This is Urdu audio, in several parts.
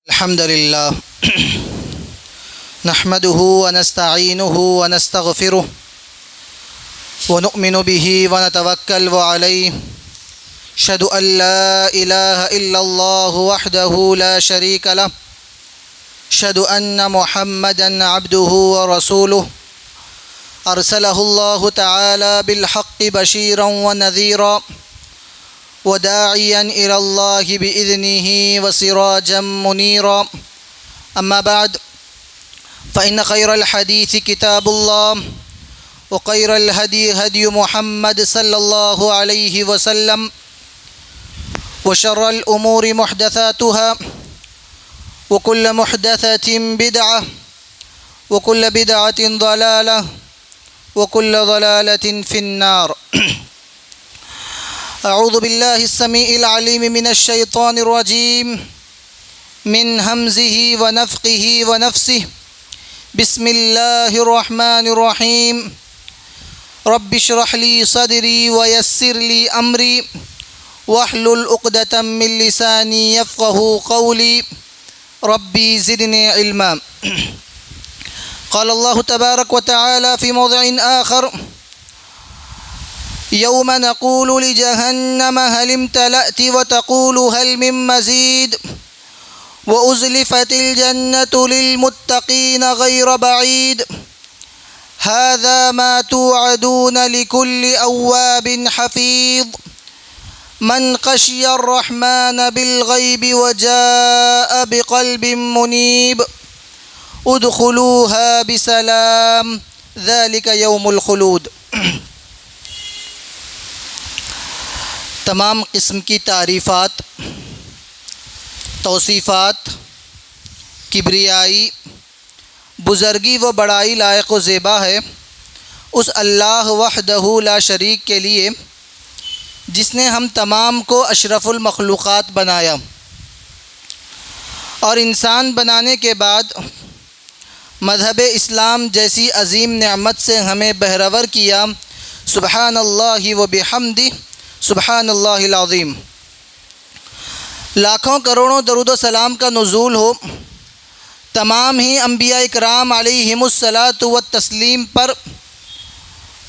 الحمد لله نحمده ونستعينه ونستغفره ونؤمن به ونتوكل عليه أشهد أن لا إله إلا الله وحده لا شريك له أشهد أن محمدا عبده ورسوله أرسله الله تعالى بالحق بشيرا ونذيرا وداعيا إلى الله بإذنه وسراجا منيرا أما بعد فإن خير الحديث كتاب الله وخير الهدي هدي محمد صلى الله عليه وسلم وشر الأمور محدثاتها وكل محدثة بدعة وكل بدعة ضلالة وكل ضلالة في النار أعوذ بالله السميع العليم من الشيطان الرجيم من همزه ونفخه ونفسه بسم الله الرحمن الرحيم رب اشرح لي صدري ويسر لي أمري واحلل عقدة من لساني يفقه قولي ربي زدني علما قال الله تبارك وتعالى في موضع آخر يوم نقول لجهنم هل امتلأت وتقول هل من مزيد وأزلفت الجنة للمتقين غير بعيد هذا ما توعدون لكل أواب حفيظ من خشي الرحمن بالغيب وجاء بقلب منيب ادخلوها بسلام ذلك يوم الخلود۔ تمام قسم کی تعریفات، توصیفات، کبریائی، بزرگی و بڑائی لائق و زیبا ہے اس اللہ وحدہ لا شریک کے لیے جس نے ہم تمام کو اشرف المخلوقات بنایا اور انسان بنانے کے بعد مذہب اسلام جیسی عظیم نعمت سے ہمیں بہرور کیا۔ سبحان اللہ و بحمدہ سبحان اللہ العظیم۔ لاکھوں کروڑوں درود و سلام کا نزول ہو تمام ہی انبیاء اکرام علیہم الصلاۃ والتسلیم پر،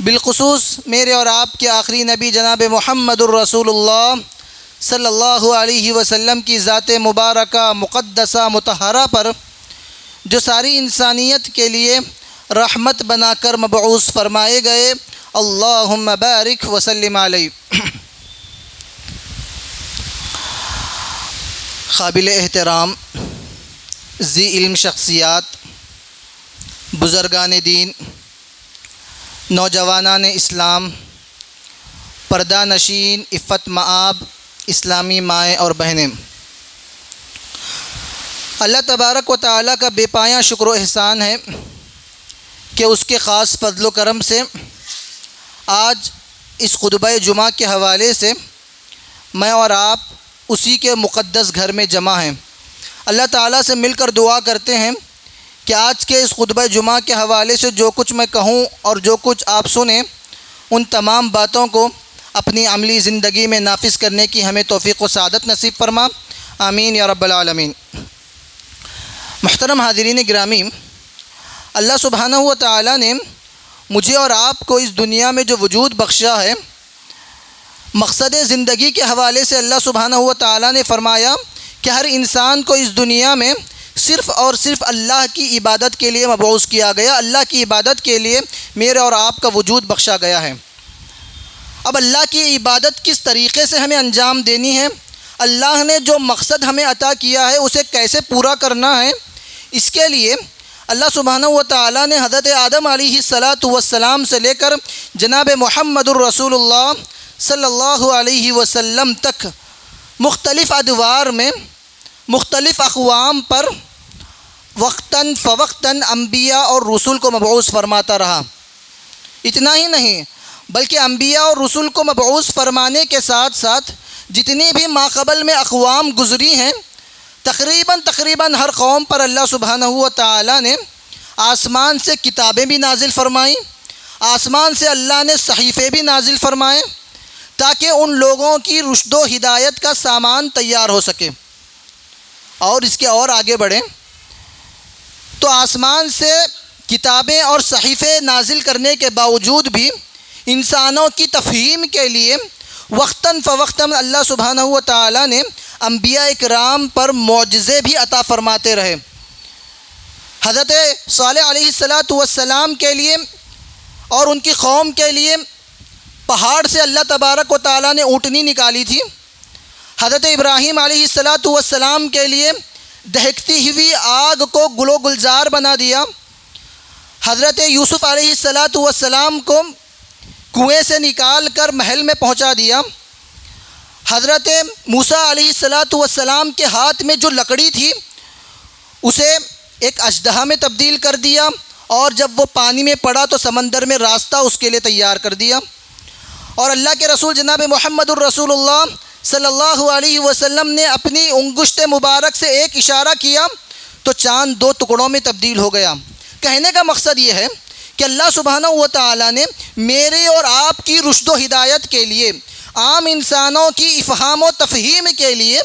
بالخصوص میرے اور آپ کے آخری نبی جناب محمد الرسول اللہ صلی اللہ علیہ وسلم کی ذات مبارکہ مقدسہ مطہرہ پر، جو ساری انسانیت کے لیے رحمت بنا کر مبعوث فرمائے گئے۔ اللہم بارک وسلم علیہ۔ قابل احترام ذی علم شخصیات، بزرگان دین، نوجوانان اسلام، پردہ نشین، عفت مآب اسلامی مائیں اور بہنیں، اللہ تبارک و تعالیٰ کا بے پایہ شکر و احسان ہے کہ اس کے خاص فضل و کرم سے آج اس خطبہ جمعہ کے حوالے سے میں اور آپ اسی کے مقدس گھر میں جمع ہیں۔ اللہ تعالیٰ سے مل کر دعا کرتے ہیں کہ آج کے اس خطبہ جمعہ کے حوالے سے جو کچھ میں کہوں اور جو کچھ آپ سنیں، ان تمام باتوں کو اپنی عملی زندگی میں نافذ کرنے کی ہمیں توفیق و سعادت نصیب فرما، آمین یا رب العالمین۔ محترم حاضرین گرامی، اللہ سبحانہ و تعالیٰ نے مجھے اور آپ کو اس دنیا میں جو وجود بخشا ہے، مقصد زندگی کے حوالے سے اللہ سبحانہ و تعالیٰ نے فرمایا کہ ہر انسان کو اس دنیا میں صرف اور صرف اللہ کی عبادت کے لیے مبعوث کیا گیا، اللہ کی عبادت کے لیے میرے اور آپ کا وجود بخشا گیا ہے۔ اب اللہ کی عبادت کس طریقے سے ہمیں انجام دینی ہے، اللہ نے جو مقصد ہمیں عطا کیا ہے اسے کیسے پورا کرنا ہے، اس کے لیے اللہ سبحانہ و تعالیٰ نے حضرت آدم علیہ السلام سے لے کر جناب محمد الرسول اللہ صلی اللہ علیہ وسلم تک مختلف ادوار میں مختلف اقوام پر وقتاً فوقتاً انبیاء اور رسول کو مبعوث فرماتا رہا۔ اتنا ہی نہیں بلکہ انبیاء اور رسول کو مبعوث فرمانے کے ساتھ ساتھ جتنی بھی ماقبل میں اقوام گزری ہیں، تقریباً ہر قوم پر اللہ سبحانہ و تعالیٰ نے آسمان سے کتابیں بھی نازل فرمائیں، آسمان سے اللہ نے صحیفے بھی نازل فرمائے تاکہ ان لوگوں کی رشد و ہدایت کا سامان تیار ہو سکے۔ اور اس کے اور آگے بڑھیں تو آسمان سے کتابیں اور صحیفے نازل کرنے کے باوجود بھی انسانوں کی تفہیم کے لیے وقتاً فوقتاً اللہ سبحانہ و تعالی نے انبیاء اکرام پر معجزے بھی عطا فرماتے رہے۔ حضرت صالح علیہ السلام کے لیے اور ان کی قوم کے لیے پہاڑ سے اللہ تبارک و تعالی نے اونٹنی نکالی تھی۔ حضرت ابراہیم علیہ السلام کے لیے دہکتی ہوئی آگ کو گل و گلزار بنا دیا۔ حضرت یوسف علیہ السلام کو کنویں سے نکال کر محل میں پہنچا دیا۔ حضرت موسیٰ علیہ السلام کے ہاتھ میں جو لکڑی تھی اسے ایک اژدہا میں تبدیل کر دیا، اور جب وہ پانی میں پڑا تو سمندر میں راستہ اس کے لیے تیار کر دیا۔ اور اللہ کے رسول جناب محمد الرسول اللہ صلی اللہ علیہ وسلم نے اپنی انگشت مبارک سے ایک اشارہ کیا تو چاند 2 ٹکڑوں میں تبدیل ہو گیا۔ کہنے کا مقصد یہ ہے کہ اللہ سبحانہ و تعالی نے میرے اور آپ کی رشد و ہدایت کے لیے، عام انسانوں کی افہام و تفہیم کے لیے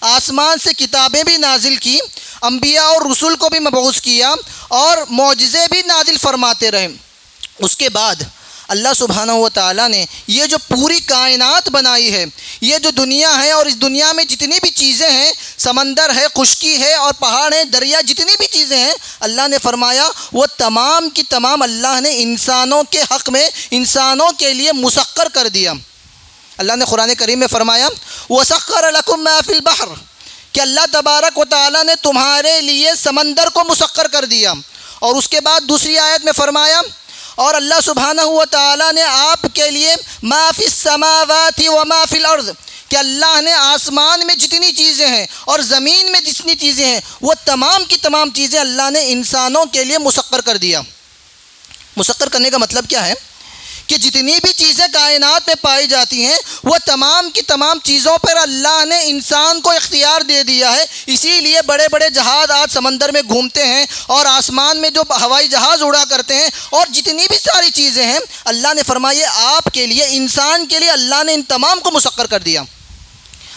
آسمان سے کتابیں بھی نازل کی، انبیاء اور رسول کو بھی مبعوث کیا، اور معجزے بھی نازل فرماتے رہے۔ اس کے بعد اللہ سبحانہ و تعالی نے یہ جو پوری کائنات بنائی ہے، یہ جو دنیا ہے، اور اس دنیا میں جتنی بھی چیزیں ہیں، سمندر ہے، خشکی ہے اور پہاڑ ہیں، دریا، جتنی بھی چیزیں ہیں، اللہ نے فرمایا وہ تمام کی تمام اللہ نے انسانوں کے حق میں، انسانوں کے لیے مسخر کر دیا۔ اللہ نے قرآن کریم میں فرمایا وَسَخَّرَ لَكُم مَّا فِي الْبَحْرِ، کہ اللہ تبارک و تعالی نے تمہارے لیے سمندر کو مسخر کر دیا۔ اور اس کے بعد دوسری آیت میں فرمایا اور اللہ سبحانہ و تعالی نے آپ کے لیے ما فی السماوات و ما فی الارض، کہ اللہ نے آسمان میں جتنی چیزیں ہیں اور زمین میں جتنی چیزیں ہیں وہ تمام کی تمام چیزیں اللہ نے انسانوں کے لیے مسخر کر دیا۔ مسخر کرنے کا مطلب کیا ہے کہ جتنی بھی چیزیں کائنات میں پائی جاتی ہیں وہ تمام کی تمام چیزوں پر اللہ نے انسان کو اختیار دے دیا ہے۔ اسی لیے بڑے بڑے جہاز آج سمندر میں گھومتے ہیں، اور آسمان میں جو ہوائی جہاز اڑا کرتے ہیں، اور جتنی بھی ساری چیزیں ہیں اللہ نے فرمایا آپ کے لیے، انسان کے لیے اللہ نے ان تمام کو مسخر کر دیا۔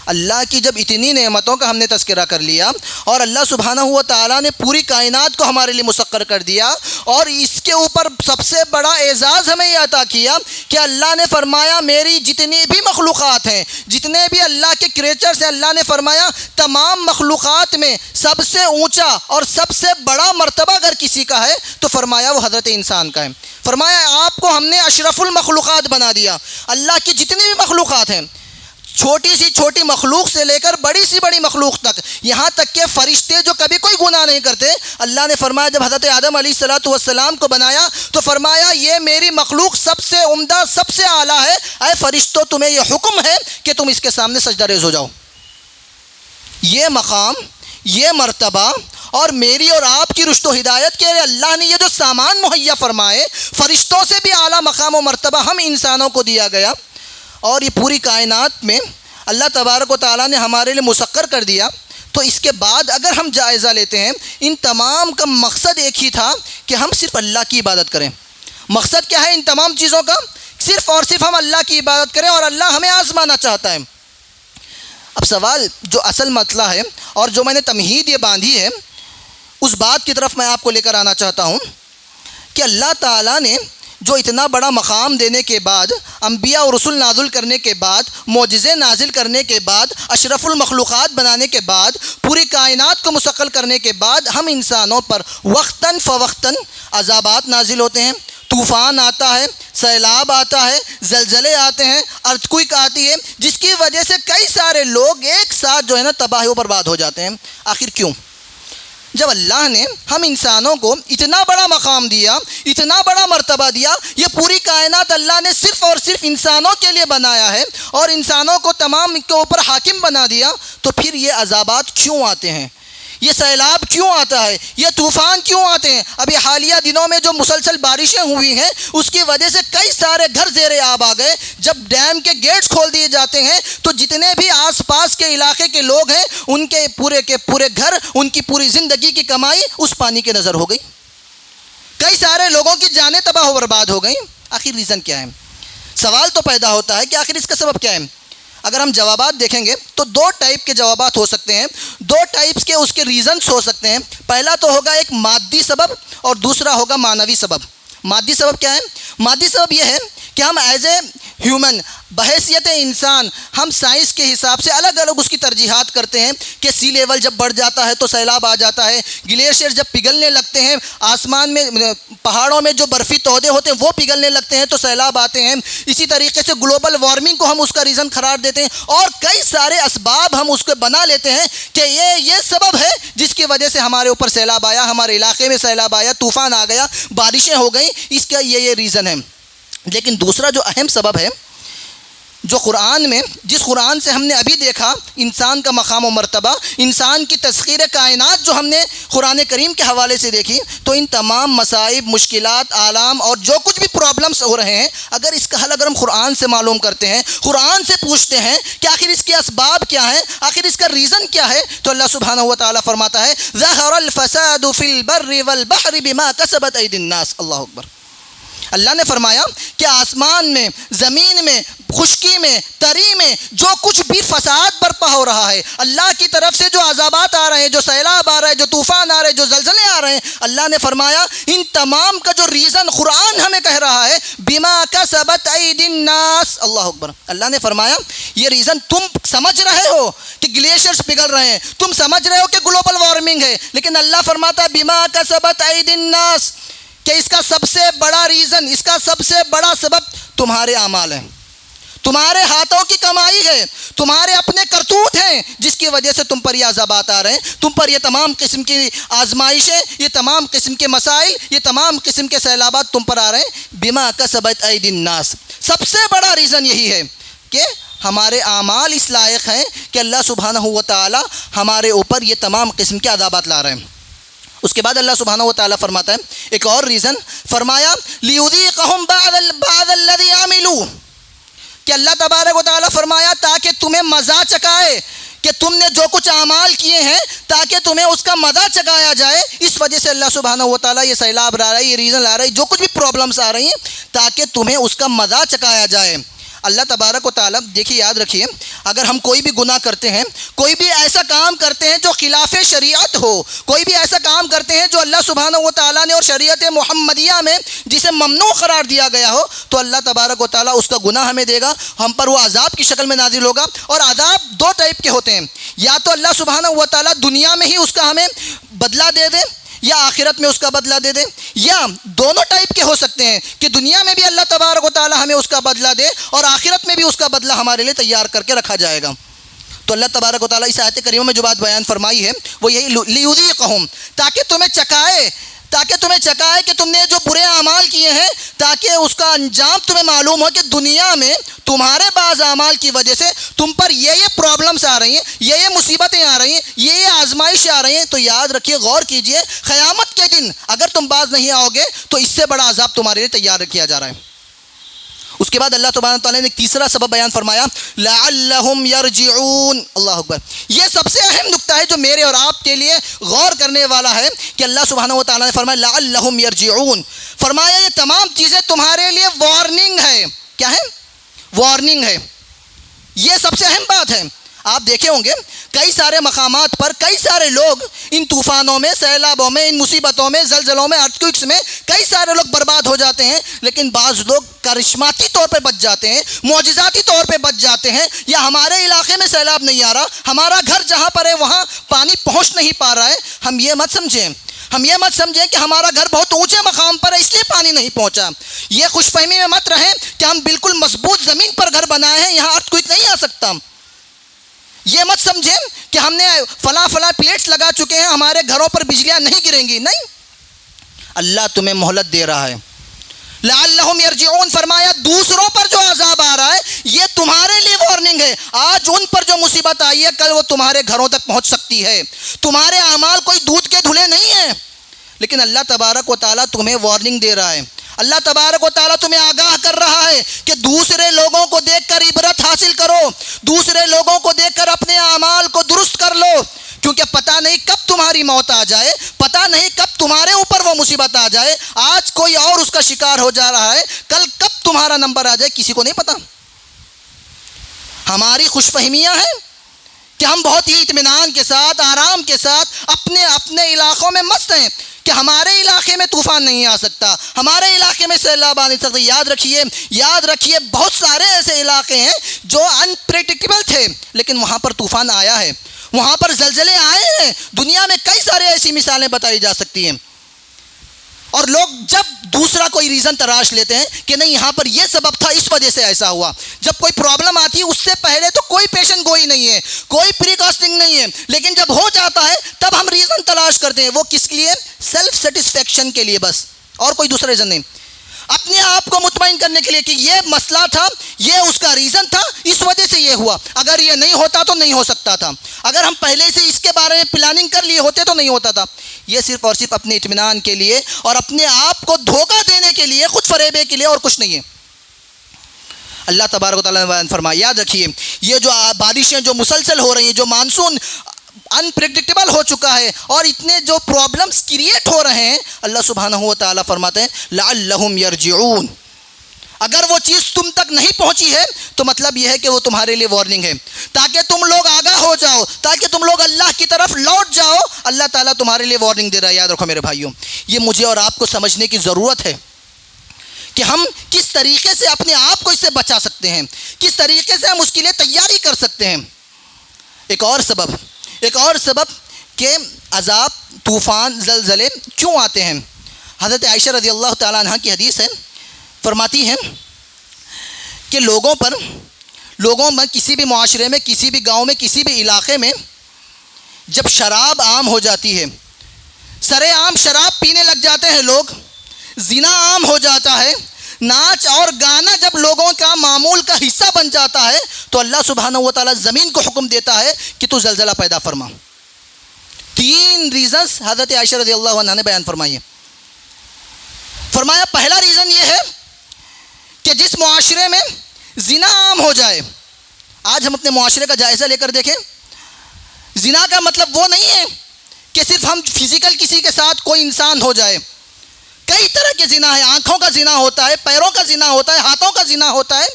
اللہ کی جب اتنی نعمتوں کا ہم نے تذکرہ کر لیا، اور اللہ سبحانہ و تعالیٰ نے پوری کائنات کو ہمارے لیے مسخر کر دیا، اور اس کے اوپر سب سے بڑا اعزاز ہمیں یہ عطا کیا کہ اللہ نے فرمایا میری جتنی بھی مخلوقات ہیں، جتنے بھی اللہ کے کریچرز ہیں، اللہ نے فرمایا تمام مخلوقات میں سب سے اونچا اور سب سے بڑا مرتبہ اگر کسی کا ہے تو فرمایا وہ حضرت انسان کا ہے۔ فرمایا آپ کو ہم نے اشرف المخلوقات بنا دیا۔ اللہ کی جتنی بھی مخلوقات ہیں، چھوٹی سی چھوٹی مخلوق سے لے کر بڑی سی بڑی مخلوق تک، یہاں تک کہ فرشتے جو کبھی کوئی گناہ نہیں کرتے، اللہ نے فرمایا جب حضرت آدم علیہ السلام کو بنایا تو فرمایا یہ میری مخلوق سب سے عمدہ، سب سے اعلیٰ ہے، اے فرشتوں تمہیں یہ حکم ہے کہ تم اس کے سامنے سجدہ ریز ہو جاؤ۔ یہ مقام، یہ مرتبہ اور میری اور آپ کی رشد و ہدایت کے لیے اللہ نے یہ جو سامان مہیا فرمائے، فرشتوں سے بھی اعلیٰ مقام و مرتبہ ہم انسانوں کو دیا گیا، اور یہ پوری کائنات میں اللہ تبارک و تعالیٰ نے ہمارے لیے مسخر کر دیا۔ تو اس کے بعد اگر ہم جائزہ لیتے ہیں، ان تمام کا مقصد ایک ہی تھا کہ ہم صرف اللہ کی عبادت کریں۔ مقصد کیا ہے ان تمام چیزوں کا؟ صرف اور صرف ہم اللہ کی عبادت کریں، اور اللہ ہمیں آزمانا چاہتا ہے۔ اب سوال جو اصل مسئلہ ہے اور جو میں نے تمہید یہ باندھی ہے، اس بات کی طرف میں آپ کو لے کر آنا چاہتا ہوں کہ اللہ تعالیٰ نے جو اتنا بڑا مقام دینے کے بعد، انبیاء اور رسول نازل کرنے کے بعد، معجزے نازل کرنے کے بعد، اشرف المخلوقات بنانے کے بعد، پوری کائنات کو مسخر کرنے کے بعد، ہم انسانوں پر وقتاً فوقتاً عذابات نازل ہوتے ہیں، طوفان آتا ہے، سیلاب آتا ہے، زلزلے آتے ہیں، ارتھکوئک آتی ہے، جس کی وجہ سے کئی سارے لوگ ایک ساتھ جو ہے نا تباہ و برباد ہو جاتے ہیں۔ آخر کیوں؟ جب اللہ نے ہم انسانوں کو اتنا بڑا مقام دیا، اتنا بڑا مرتبہ دیا، یہ پوری کائنات اللہ نے صرف اور صرف انسانوں کے لیے بنایا ہے، اور انسانوں کو تمام کے اوپر حاکم بنا دیا، تو پھر یہ عذابات کیوں آتے ہیں؟ یہ سیلاب کیوں آتا ہے؟ یہ طوفان کیوں آتے ہیں؟ ابھی حالیہ دنوں میں جو مسلسل بارشیں ہوئی ہیں اس کی وجہ سے کئی سارے گھر زیر آب آ گئے۔ جب ڈیم کے گیٹس کھول دیے جاتے ہیں تو جتنے بھی آس پاس کے علاقے کے لوگ ہیں ان کے پورے گھر، ان کی پوری زندگی کی کمائی اس پانی کے نظر ہو گئی۔ کئی سارے لوگوں کی جانیں تباہ و برباد ہو گئیں۔ آخر ریزن کیا ہے؟ سوال تو پیدا ہوتا ہے کہ آخر اس کا سبب کیا ہے؟ اگر ہم جوابات دیکھیں گے تو دو ٹائپ کے جوابات ہو سکتے ہیں، دو ٹائپس کے اس کے ریزنس ہو سکتے ہیں۔ پہلا تو ہوگا ایک مادی سبب اور دوسرا ہوگا معنوی سبب۔ مادی سبب کیا ہے؟ مادی سبب یہ ہے کہ ہم ایز اے ہیومن، بحیثیت انسان، ہم سائنس کے حساب سے الگ الگ اس کی ترجیحات کرتے ہیں کہ سی لیول جب بڑھ جاتا ہے تو سیلاب آ جاتا ہے، گلیشیئر جب پگھلنے لگتے ہیں، آسمان میں پہاڑوں میں جو برفی تودے ہوتے ہیں وہ پگھلنے لگتے ہیں تو سیلاب آتے ہیں۔ اسی طریقے سے گلوبل وارمنگ کو ہم اس کا ریزن قرار دیتے ہیں، اور کئی سارے اسباب ہم اس کو بنا لیتے ہیں کہ یہ سبب ہے جس کی وجہ سے ہمارے اوپر سیلاب آیا، ہمارے علاقے میں سیلاب آیا، طوفان آ گیا، بارشیں ہو گئیں، اس کا یہ ریزن ہے۔ لیکن دوسرا جو اہم سبب ہے، جو قرآن میں، جس قرآن سے ہم نے ابھی دیکھا انسان کا مقام و مرتبہ، انسان کی تسخیر کائنات جو ہم نے قرآن کریم کے حوالے سے دیکھی، تو ان تمام مصائب، مشکلات، آلام اور جو کچھ بھی پرابلمس ہو رہے ہیں، اگر اس کا حل اگر ہم قرآن سے معلوم کرتے ہیں، قرآن سے پوچھتے ہیں کہ آخر اس کے اسباب کیا ہیں، آخر اس کا ریزن کیا ہے، تو اللہ سبحانہ و تعالیٰ فرماتا ہے ظہر الفساد فی البر والبحر بما کسبت ایدی الناس۔ اللہ اکبر۔ اللہ نے فرمایا کہ آسمان میں، زمین میں، خشکی میں، تری میں جو کچھ بھی فساد برپا ہو رہا ہے، اللہ کی طرف سے جو عذابات آ رہے ہیں، جو سیلاب آ رہے ہیں، جو طوفان آ رہے ہیں، جو زلزلے آ رہے ہیں، اللہ نے فرمایا ان تمام کا جو ریزن قرآن ہمیں کہہ رہا ہے بما کسبت ایدی الناس۔ اللہ اکبر۔ اللہ نے فرمایا یہ ریزن تم سمجھ رہے ہو کہ گلیشیئرز پگھل رہے ہیں، تم سمجھ رہے ہو کہ گلوبل وارمنگ ہے، لیکن اللہ فرماتا ہے بما کسبت ایدی الناس، کہ اس کا سب سے بڑا ریزن، اس کا سب سے بڑا سبب تمہارے اعمال ہیں، تمہارے ہاتھوں کی کمائی ہے، تمہارے اپنے کرتوت ہیں، جس کی وجہ سے تم پر یہ عذابات آ رہے ہیں، تم پر یہ تمام قسم کی آزمائشیں، یہ تمام قسم کے مسائل، یہ تمام قسم کے سیلابات تم پر آ رہے ہیں بما کسبت ایدی الناس۔ سب سے بڑا ریزن یہی ہے کہ ہمارے اعمال اس لائق ہیں کہ اللہ سبحانہ و تعالی ہمارے اوپر یہ تمام قسم کے عذابات لا رہے ہیں۔ اس کے بعد اللہ سبحانہ و تعالیٰ فرماتا ہے ایک اور ریزن، فرمایا لِيُذِيقَهُمْ بَعْضَ الَّذِي عَمِلُوا، کہ اللہ تبارک و تعالیٰ فرمایا تاکہ تمہیں مزہ چکھائے کہ تم نے جو کچھ اعمال کیے ہیں، تاکہ تمہیں اس کا مزہ چکھایا جائے۔ اس وجہ سے اللہ سبحانہ و تعالیٰ یہ سیلاب لا رہا ہے، یہ ریزن لا رہا ہے، جو کچھ بھی پرابلمس آ رہی ہیں تاکہ تمہیں اس کا مزہ چکھایا جائے۔ اللہ تبارک و تعالیٰ، دیکھیے یاد رکھیے، اگر ہم کوئی بھی گناہ کرتے ہیں، کوئی بھی ایسا کام کرتے ہیں جو خلاف شریعت ہو، کوئی بھی ایسا کام کرتے ہیں جو اللہ سبحانہ و تعالیٰ نے اور شریعت محمدیہ میں جسے ممنوع قرار دیا گیا ہو، تو اللہ تبارک و تعالیٰ اس کا گناہ ہمیں دے گا، ہم پر وہ عذاب کی شکل میں نازل ہوگا۔ اور عذاب دو ٹائپ کے ہوتے ہیں، یا تو اللہ سبحانہ و تعالیٰ دنیا میں ہی اس کا ہمیں بدلہ دے دے، یا آخرت میں اس کا بدلہ دے دے، یا دونوں ٹائپ کے ہو سکتے ہیں کہ دنیا میں بھی اللہ تبارک و تعالی ہمیں اس کا بدلہ دے اور آخرت میں بھی اس کا بدلہ ہمارے لیے تیار کر کے رکھا جائے گا۔ تو اللہ تبارک و تعالیٰ اس آیت کریمہ میں جو بات بیان فرمائی ہے وہ یہی لِيُذِيقَهُمْ، تاکہ تمہیں چکھائے کہ تم نے جو برے اعمال کیے ہیں، تاکہ اس کا انجام تمہیں معلوم ہو کہ دنیا میں تمہارے بعض اعمال کی وجہ سے تم پر یہ پرابلمس آ رہی ہیں، یہ مصیبتیں آ رہی ہیں، یہ آزمائش آ رہی ہیں، تو یاد رکھیے، غور کیجئے، قیامت کے دن اگر تم باز نہیں آؤ گے تو اس سے بڑا عذاب تمہارے لیے تیار کیا جا رہا ہے۔ اس کے بعد اللہ تبارک و تعالیٰ نے ایک تیسرا سبب بیان فرمایا لعلہم یرجعون۔ اللہ اکبر۔ یہ سب سے اہم نقطہ ہے جو میرے اور آپ کے لیے غور کرنے والا ہے کہ اللہ سبحانہ و تعالیٰ نے فرمایا لعلہم یرجعون، فرمایا یہ تمام چیزیں تمہارے لیے وارننگ ہے۔ کیا ہے؟ وارننگ ہے۔ یہ سب سے اہم بات ہے۔ آپ دیکھے ہوں گے کئی سارے مقامات پر کئی سارے لوگ ان طوفانوں میں، سیلابوں میں، ان مصیبتوں میں، زلزلوں میں، ارتھکوئکس میں کئی سارے لوگ برباد ہو جاتے ہیں، لیکن بعض لوگ کرشماتی طور پہ بچ جاتے ہیں، معجزاتی طور پہ بچ جاتے ہیں، یا ہمارے علاقے میں سیلاب نہیں آ رہا، ہمارا گھر جہاں پر ہے وہاں پانی پہنچ نہیں پا رہا ہے۔ ہم یہ مت سمجھیں کہ ہمارا گھر بہت اونچے مقام پر ہے اس لیے پانی نہیں پہنچا۔ یہ خوش فہمی میں مت رہیں کہ ہم بالکل مضبوط زمین پر گھر بنائے ہیں، یہاں ارتھکوئک نہیں آ سکتا۔ یہ مت سمجھیں کہ ہم نے فلاں پلیٹس لگا چکے ہیں، ہمارے گھروں پر بجلیاں نہیں گریں گی، نہیں، اللہ تمہیں مہلت دے رہا ہے۔ لعلہم یرجعون، فرمایا دوسروں پر جو عذاب آ رہا ہے یہ تمہارے لیے وارننگ ہے۔ آج ان پر جو مصیبت آئی ہے کل وہ تمہارے گھروں تک پہنچ سکتی ہے۔ تمہارے اعمال کوئی دودھ کے دھلے نہیں ہیں، لیکن اللہ تبارک و تعالیٰ تمہیں وارننگ دے رہا ہے۔ اللہ تبارک و تعالیٰ تمہیں آگاہ کر رہا ہے کہ دوسرے لوگوں کو دیکھ کر عبرت حاصل کرو، دوسرے لوگوں کو دیکھ کر اپنے اعمال کو درست کر لو، کیونکہ پتہ نہیں کب تمہاری موت آ جائے، پتہ نہیں کب تمہارے اوپر وہ مصیبت آ جائے۔ آج کوئی اور اس کا شکار ہو جا رہا ہے، کل کب تمہارا نمبر آ جائے کسی کو نہیں پتہ۔ ہماری خوش فہمیاں ہیں کہ ہم بہت ہی اطمینان کے ساتھ، آرام کے ساتھ اپنے علاقوں میں مست ہیں کہ ہمارے علاقے میں طوفان نہیں آ سکتا، ہمارے علاقے میں سیلاب آ نہیں سکتا۔ یاد رکھیے بہت سارے ایسے علاقے ہیں جو انپریڈکٹیبل تھے لیکن وہاں پر طوفان آیا ہے، وہاں پر زلزلے آئے ہیں۔ دنیا میں کئی سارے ایسی مثالیں بتائی جا سکتی ہیں، اور لوگ جب دوسرا کوئی ریزن تراش لیتے ہیں کہ نہیں یہاں پر یہ سبب تھا، اس وجہ سے ایسا ہوا۔ جب کوئی پرابلم آتی ہے اس سے پہلے تو کوئی پیشن گوئی نہیں ہے، کوئی پریکاسٹنگ نہیں ہے، لیکن جب ہو جاتا ہے تب ہم ریزن تلاش کرتے ہیں۔ وہ کس لیے؟ سیلف سیٹسفیکشن کے لیے بس، اور کوئی دوسرا ریزن نہیں۔ اپنے آپ کو مطمئن کرنے کے لیے کہ یہ مسئلہ تھا، یہ اس کا ریزن تھا، اس وجہ سے یہ ہوا، اگر یہ نہیں ہوتا تو نہیں ہو سکتا تھا، اگر ہم پہلے سے اس کے بارے میں پلاننگ کر لیے ہوتے تو نہیں ہوتا تھا۔ یہ صرف اور صرف اپنے اطمینان کے لیے اور اپنے آپ کو دھوکہ دینے کے لیے، خود فریبے کے لیے، اور کچھ نہیں ہے۔ اللہ تبارک و تعالیٰ نے بیان فرمایا، یاد رکھیے یہ جو بارشیں جو مسلسل ہو رہی ہیں، جو مانسون انپریڈکٹیبل ہو چکا ہے اور اتنے جو پرابلمز کریٹ ہو رہے ہیں، اللہ سبحانہ و تعالیٰ فرماتے ہیں لعلہم یرجعون، اگر وہ چیز تم تک نہیں پہنچی ہے تو مطلب یہ ہے کہ وہ تمہارے لیے وارننگ ہے، تاکہ تم لوگ آگاہ ہو جاؤ، تاکہ تم لوگ اللہ کی طرف لوٹ جاؤ۔ اللہ تعالیٰ تمہارے لیے وارننگ دے رہا ہے۔ یاد رکھو میرے بھائیوں، یہ مجھے اور آپ کو سمجھنے کی ضرورت ہے کہ ہم کس طریقے سے اپنے آپ کو اس سے بچا سکتے ہیں، کس طریقے سے ہم اس کے لیے تیاری کر سکتے ہیں۔ ایک اور سبب کہ عذاب، طوفان، زلزلے کیوں آتے ہیں، حضرت عائشہ رضی اللہ تعالیٰ عنہ کی حدیث ہے، فرماتی ہیں کہ لوگوں میں کسی بھی معاشرے میں، کسی بھی گاؤں میں، کسی بھی علاقے میں جب شراب عام ہو جاتی ہے، سرے عام شراب پینے لگ جاتے ہیں لوگ، زنا عام ہو جاتا ہے، ناچ اور گانا جب لوگوں کا معمول کا حصہ بن جاتا ہے تو اللہ سبحانہ و تعالیٰ زمین کو حکم دیتا ہے کہ تو زلزلہ پیدا فرما۔ 3 ریزنز حضرت عائشہ رضی اللہ عنہ نے بیان فرمائے۔ فرمایا پہلا ریزن یہ ہے کہ جس معاشرے میں زنا عام ہو جائے، آج ہم اپنے معاشرے کا جائزہ لے کر دیکھیں، زنا کا مطلب وہ نہیں ہے کہ صرف ہم فزیکل کسی کے ساتھ کوئی انسان ہو جائے، کئی طرح کے زنا ہے، آنکھوں کا زنا ہوتا ہے، پیروں کا زنا ہوتا ہے، ہاتھوں کا زنا ہوتا ہے،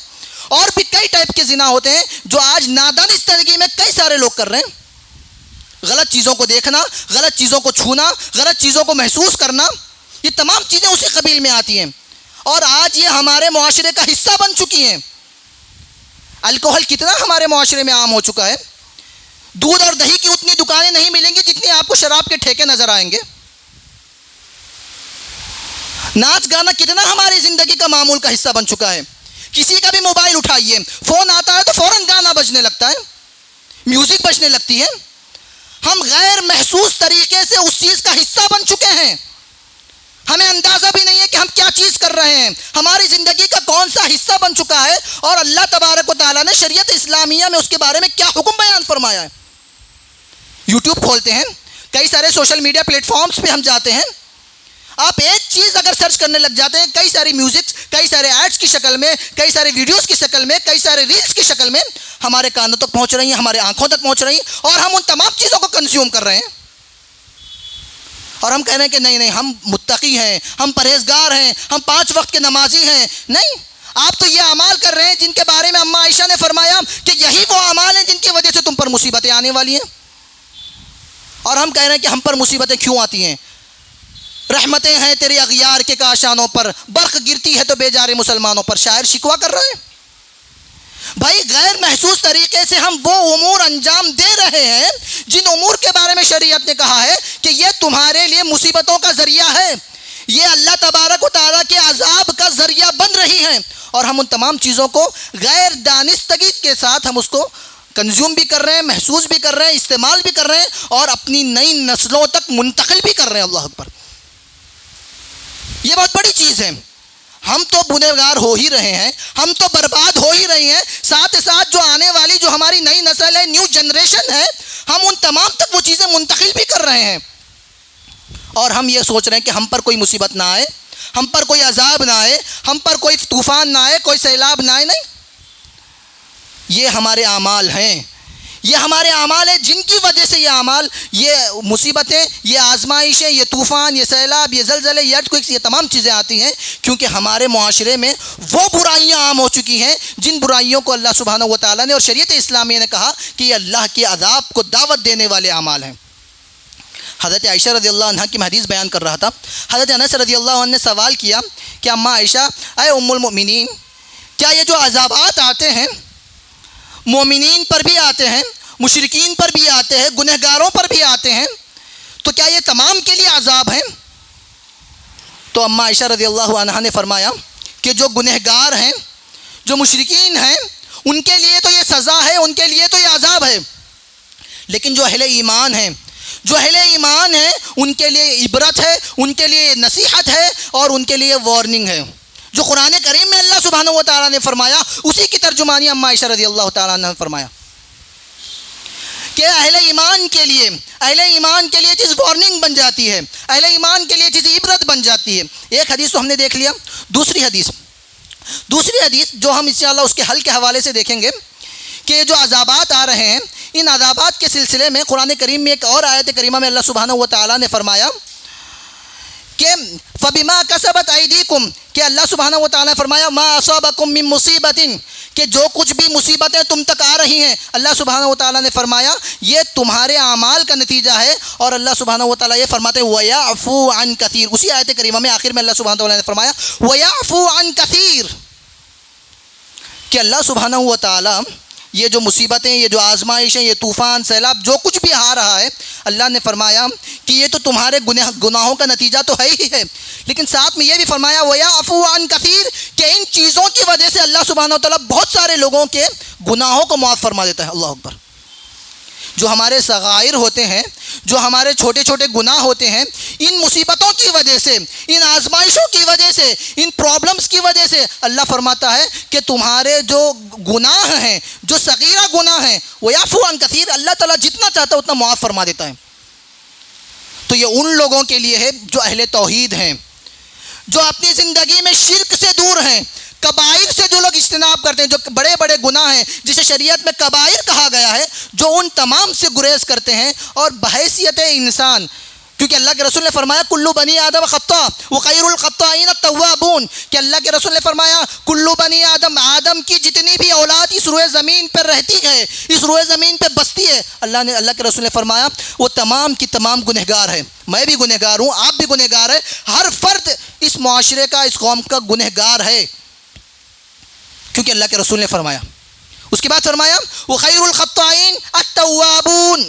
اور بھی کئی ٹائپ کے زنا ہوتے ہیں جو آج نادانستگی میں کئی سارے لوگ کر رہے ہیں۔ غلط چیزوں کو دیکھنا، غلط چیزوں کو چھونا، غلط چیزوں کو محسوس کرنا، یہ تمام چیزیں اسی قبیل میں آتی ہیں، اور آج یہ ہمارے معاشرے کا حصہ بن چکی ہیں۔ الکوہل کتنا ہمارے معاشرے میں عام ہو چکا ہے، دودھ اور دہی کی اتنی دکانیں نہیں ملیں گی جتنی آپ کو شراب کے ٹھیکے نظر آئیں گے۔ ناچ گانا کتنا ہماری زندگی کا معمول کا حصہ بن چکا ہے، کسی کا بھی موبائل اٹھائیے، فون آتا ہے تو فوراً گانا بجنے لگتا ہے، میوزک بجنے لگتی ہے۔ ہم غیر محسوس طریقے سے اس چیز کا حصہ بن چکے ہیں، ہمیں اندازہ بھی نہیں ہے کہ ہم کیا چیز کر رہے ہیں، ہماری زندگی کا کون سا حصہ بن چکا ہے، اور اللہ تبارک و تعالیٰ نے شریعت اسلامیہ میں اس کے بارے میں کیا حکم بیان فرمایا ہے۔ یوٹیوب کھولتے ہیں، کئی سارے سوشل میڈیا پلیٹ فارمز پہ ہم جاتے ہیں، آپ ایک چیز اگر سرچ کرنے لگ جاتے ہیں، کئی ساری میوزک، کئی سارے ایڈز کی شکل میں، کئی سارے ویڈیوز کی شکل میں، کئی سارے ریلز کی شکل میں ہمارے کانوں تک پہنچ رہی ہیں، ہمارے آنکھوں تک پہنچ رہی ہیں، اور ہم ان تمام چیزوں کو کنزیوم کر رہے ہیں، اور ہم کہہ رہے ہیں کہ نہیں ہم متقی ہیں، ہم پرہیزگار ہیں، ہم 5 وقت کے نمازی ہیں۔ نہیں، آپ تو یہ اعمال کر رہے ہیں جن کے بارے میں اماں عائشہ نے فرمایا کہ یہی وہ اعمال ہیں جن کی وجہ سے تم پر مصیبتیں آنے والی ہیں، اور ہم کہہ رہے ہیں کہ ہم پر مصیبتیں کیوں آتی ہیں؟ رحمتیں ہیں تیرے اغیار کے کاشانوں پر، برق گرتی ہے تو بیچارے مسلمانوں پر، شاعر شکوہ کر رہے ہیں۔ بھائی غیر محسوس طریقے سے ہم وہ امور انجام دے رہے ہیں جن امور کے بارے میں شریعت نے کہا ہے کہ یہ تمہارے لیے مصیبتوں کا ذریعہ ہے، یہ اللہ تبارک و تعالیٰ کے عذاب کا ذریعہ بن رہی ہیں، اور ہم ان تمام چیزوں کو غیر دانستگی کے ساتھ ہم اس کو کنزیوم بھی کر رہے ہیں، محسوس بھی کر رہے ہیں، استعمال بھی کر رہے ہیں، اور اپنی نئی نسلوں تک منتقل بھی کر رہے ہیں۔ اللہ اکبر، یہ بہت بڑی چیز ہے۔ ہم تو گنہگار ہو ہی رہے ہیں، ہم تو برباد ہو ہی رہے ہیں، ساتھ ساتھ جو آنے والی جو ہماری نئی نسل ہے، نیو جنریشن ہے، ہم ان تمام تک وہ چیزیں منتقل بھی کر رہے ہیں، اور ہم یہ سوچ رہے ہیں کہ ہم پر کوئی مصیبت نہ آئے، ہم پر کوئی عذاب نہ آئے، ہم پر کوئی طوفان نہ آئے، کوئی سیلاب نہ آئے۔ نہیں، یہ ہمارے اعمال ہیں، یہ ہمارے اعمال ہیں جن کی وجہ سے یہ اعمال، یہ مصیبتیں، یہ آزمائشیں، یہ طوفان، یہ سیلاب، یہ زلزلے، یہ ارتھ کوئکس، یہ تمام چیزیں آتی ہیں کیونکہ ہمارے معاشرے میں وہ برائیاں عام ہو چکی ہیں جن برائیوں کو اللہ سبحانہ و تعالیٰ نے اور شریعت اسلامیہ نے کہا کہ یہ اللہ کے عذاب کو دعوت دینے والے اعمال ہیں۔ حضرت عائشہ رضی اللہ عنہ کی میں حدیث بیان کر رہا تھا، حضرت انس رضی اللہ عنہ نے سوال کیا کہ اماں عائشہ، اے ام المؤمنین، کیا یہ جو عذابات آتے ہیں مومنین پر بھی آتے ہیں، مشرکین پر بھی آتے ہیں، گنہگاروں پر بھی آتے ہیں، تو کیا یہ تمام کے لیے عذاب ہیں؟ تو اماں عائشہ رضی اللہ عنہ نے فرمایا کہ جو گنہگار ہیں، جو مشرکین ہیں، ان کے لیے تو یہ سزا ہے، ان کے لیے تو یہ عذاب ہے، لیکن جو اہل ایمان ہیں، جو اہل ایمان ہیں، ان کے لیے عبرت ہے، ان کے لیے نصیحت ہے اور ان کے لیے وارننگ ہے۔ جو قرآن کریم میں اللہ سبحانہ و تعالیٰ نے فرمایا اسی کی ترجمانی اماں عائشہ رضی اللہ تعالیٰ نے فرمایا کہ اہل ایمان کے لیے چیز وارننگ بن جاتی ہے، اہل ایمان کے لیے چیز عبرت بن جاتی ہے۔ ایک حدیث تو ہم نے دیکھ لیا، دوسری حدیث جو ہم انشاءاللہ اس کے حل کے حوالے سے دیکھیں گے کہ یہ جو عذابات آ رہے ہیں، ان عذابات کے سلسلے میں قرآن کریم میں ایک اور آیت کریمہ میں اللہ سبحانہ و تعالیٰ نے فرمایا کہ فَبِمَا كَسَبَتْ أَيْدِيكُمْ، کہ اللہ سبحانہ و تعالیٰ نے فرمایا مَا أَصَابَكُم مِّن مُّصِيبَةٍ، کہ جو کچھ بھی مصیبتیں تم تک آ رہی ہیں، اللہ سبحانہ و تعالیٰ نے فرمایا یہ تمہارے اعمال کا نتیجہ ہے، اور اللہ سبحانہ و تعالیٰ یہ فرماتے ہیں وَيَعْفُو عَن كَثِيرٍ، اسی آیت کریمہ میں آخر میں اللہ سبحانہ و تعالیٰ نے فرمایا وَيَعْفُو عَن كَثِيرٍ، کہ اللہ سبحانہ و تعالیٰ یہ جو مصیبتیں، یہ جو آزمائشیں، یہ طوفان، سیلاب، جو کچھ بھی آ رہا ہے، اللہ نے فرمایا کہ یہ تو تمہارے گناہوں کا نتیجہ تو ہے ہی ہے، لیکن ساتھ میں یہ بھی فرمایا وَيَعْفُو عَن كَثِيرٍ، کہ ان چیزوں کی وجہ سے اللہ سبحانہ و تعالیٰ بہت سارے لوگوں کے گناہوں کو معاف فرما دیتا ہے۔ اللہ اکبر۔ جو ہمارے صغائر ہوتے ہیں، جو ہمارے چھوٹے چھوٹے گناہ ہوتے ہیں، ان مصیبتوں کی وجہ سے، ان آزمائشوں کی وجہ سے، ان پرابلمز کی وجہ سے اللہ فرماتا ہے کہ تمہارے جو گناہ ہیں، جو صغیرہ گناہ ہیں، وَيَعْفُو عَن كَثِيرٍ، اللہ تعالیٰ جتنا چاہتا ہے اتنا معاف فرما دیتا ہے۔ تو یہ ان لوگوں کے لیے ہے جو اہل توحید ہیں، جو اپنی زندگی میں شرک سے دور ہیں، کبائر سے جو لوگ اجتناب کرتے ہیں، جو بڑے بڑے گناہ ہیں جسے شریعت میں کبائر کہا گیا ہے، جو ان تمام سے گریز کرتے ہیں اور بحیثیت انسان، کیونکہ اللہ کے رسول نے فرمایا کلو بنی آدم خطاء وخیر الخطائین التوابون، کہ اللہ کے رسول نے فرمایا کلو بنی آدم کی جتنی بھی اولاد اس روئے زمین پر رہتی ہے، اس روئے زمین پہ بستی ہے، اللہ کے رسول نے فرمایا وہ تمام کی تمام گنہگار ہے، میں بھی گنہگار ہوں، آپ بھی گنہگار ہے، ہر فرد اس معاشرے کا، اس قوم کا گنہگار ہے، کیونکہ اللہ کے رسول نے فرمایا۔ اس کے بعد فرمایا وخیر الخطائین التوابون،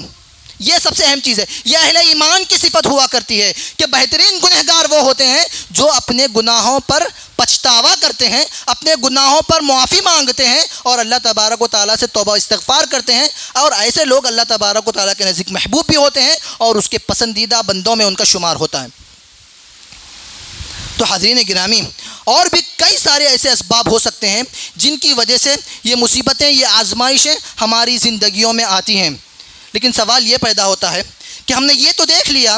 یہ سب سے اہم چیز ہے، یہ اہل ایمان کی صفت ہوا کرتی ہے کہ بہترین گنہگار وہ ہوتے ہیں جو اپنے گناہوں پر پچھتاوا کرتے ہیں، اپنے گناہوں پر معافی مانگتے ہیں اور اللہ تبارک و تعالیٰ سے توبہ استغفار کرتے ہیں، اور ایسے لوگ اللہ تبارک و تعالیٰ کے نزدیک محبوب بھی ہوتے ہیں اور اس کے پسندیدہ بندوں میں ان کا شمار ہوتا ہے۔ تو حاضرین گرامی، اور بھی کئی سارے ایسے اسباب ہو سکتے ہیں جن کی وجہ سے یہ مصیبتیں، یہ آزمائشیں ہماری زندگیوں میں آتی ہیں، لیکن سوال یہ پیدا ہوتا ہے کہ ہم نے یہ تو دیکھ لیا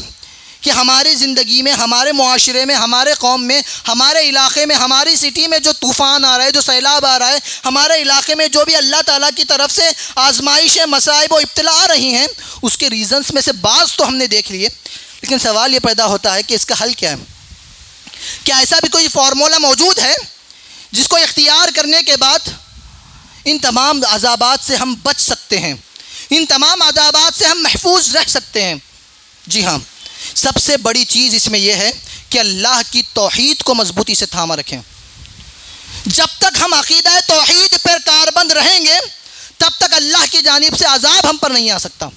کہ ہماری زندگی میں، ہمارے معاشرے میں، ہمارے قوم میں، ہمارے علاقے میں، ہماری سٹی میں جو طوفان آ رہا ہے، جو سیلاب آ رہا ہے، ہمارے علاقے میں جو بھی اللہ تعالیٰ کی طرف سے آزمائشیں، مصائب و ابتلا آ رہی ہیں، اس کے ریزنز میں سے بعض تو ہم نے دیکھ لیے، لیکن سوال یہ پیدا ہوتا ہے کہ اس کا حل کیا ہے؟ کیا ایسا بھی کوئی فارمولہ موجود ہے جس کو اختیار کرنے کے بعد ان تمام عذابات سے ہم بچ سکتے ہیں، ان تمام عذابات سے ہم محفوظ رہ سکتے ہیں؟ جی ہاں، سب سے بڑی چیز اس میں یہ ہے کہ اللہ کی توحید کو مضبوطی سے تھامے رکھیں۔ جب تک ہم عقیدہ توحید پر کاربند رہیں گے تب تک اللہ کی جانب سے عذاب ہم پر نہیں آ سکتا،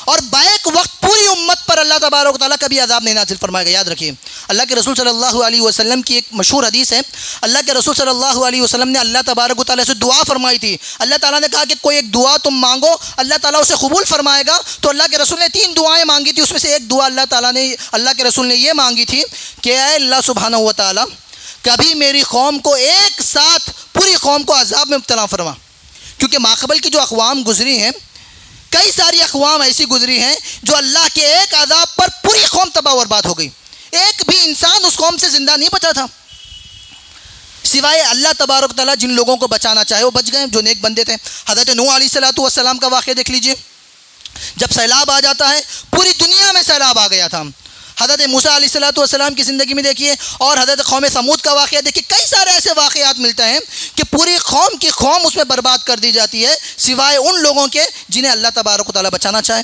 اور بیک وقت پوری امت پر اللہ تبارک و تعالیٰ کبھی عذاب نہیں نازل فرمائے گا۔ یاد رکھیے، اللہ کے رسول صلی اللہ علیہ وسلم کی ایک مشہور حدیث ہے، اللہ کے رسول صلی اللہ علیہ وسلم نے اللہ تبارک و تعالیٰ سے دعا فرمائی تھی، اللہ تعالیٰ نے کہا کہ کوئی ایک دعا تم مانگو، اللہ تعالیٰ اسے قبول فرمائے گا، تو اللہ کے رسول نے 3 دعائیں مانگی تھی، اس میں سے ایک دعا اللہ کے رسول نے یہ مانگی تھی کہ اے اللہ سبحانہ و تعالیٰ کبھی میری قوم کو ایک ساتھ، پوری قوم کو عذاب میں مبتلا فرما، کیونکہ ماقبل کی جو اقوام گزری ہیں، کئی ساری اقوام ایسی گزری ہیں جو اللہ کے ایک عذاب پر پوری قوم تباہ و برباد ہو گئی، ایک بھی انسان اس قوم سے زندہ نہیں بچا تھا، سوائے اللہ تبارک تعالیٰ جن لوگوں کو بچانا چاہے وہ بچ گئے، جو نیک بندے تھے۔ حضرت نوح علیہ السلام کا واقعہ دیکھ لیجئے، جب سیلاب آ جاتا ہے، پوری دنیا میں سیلاب آ گیا تھا۔ حضرت موسیٰ علیہ السلام کی زندگی میں دیکھیے، اور حضرت قوم سمود کا واقعہ دیکھیے، کئی سارے ایسے واقعات ملتے ہیں کہ پوری قوم کی قوم اس میں برباد کر دی جاتی ہے، سوائے ان لوگوں کے جنہیں اللہ تبارک و تعالیٰ بچانا چاہے۔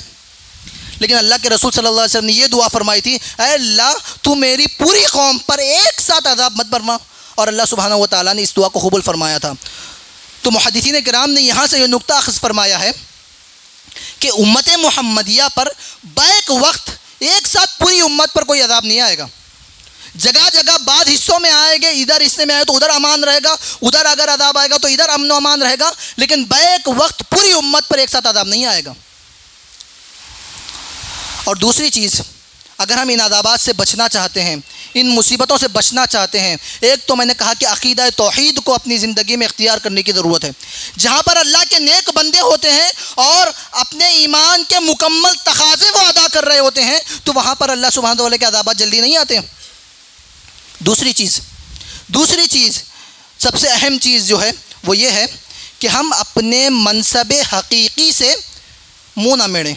لیکن اللہ کے رسول صلی اللہ علیہ وسلم نے یہ دعا فرمائی تھی، اے اللہ تو میری پوری قوم پر ایک ساتھ عذاب مت برما، اور اللہ سبحانہ و تعالیٰ نے اس دعا کو قبول فرمایا تھا۔ تو محدثین کرام نے یہاں سے یہ نقطہ اخذ فرمایا ہے کہ امت محمدیہ پر بیک وقت ایک ساتھ پوری امت پر کوئی عذاب نہیں آئے گا، جگہ جگہ بعض حصوں میں آئے گے، ادھر حصے میں آئے تو ادھر امان رہے گا، ادھر اگر عذاب آئے گا تو ادھر امن و امان رہے گا، لیکن بیک وقت پوری امت پر ایک ساتھ عذاب نہیں آئے گا۔ اور دوسری چیز، اگر ہم ان عذابات سے بچنا چاہتے ہیں، ان مصیبتوں سے بچنا چاہتے ہیں، ایک تو میں نے کہا کہ عقیدہ توحید کو اپنی زندگی میں اختیار کرنے کی ضرورت ہے۔ جہاں پر اللہ کے نیک بندے ہوتے ہیں اور اپنے ایمان کے مکمل تقاضے وہ ادا کر رہے ہوتے ہیں، تو وہاں پر اللہ سبحانہ وتعالی کے عذابات جلدی نہیں آتے۔ دوسری چیز سب سے اہم چیز جو ہے وہ یہ ہے کہ ہم اپنے منصب حقیقی سے منہ نہ میڑیں۔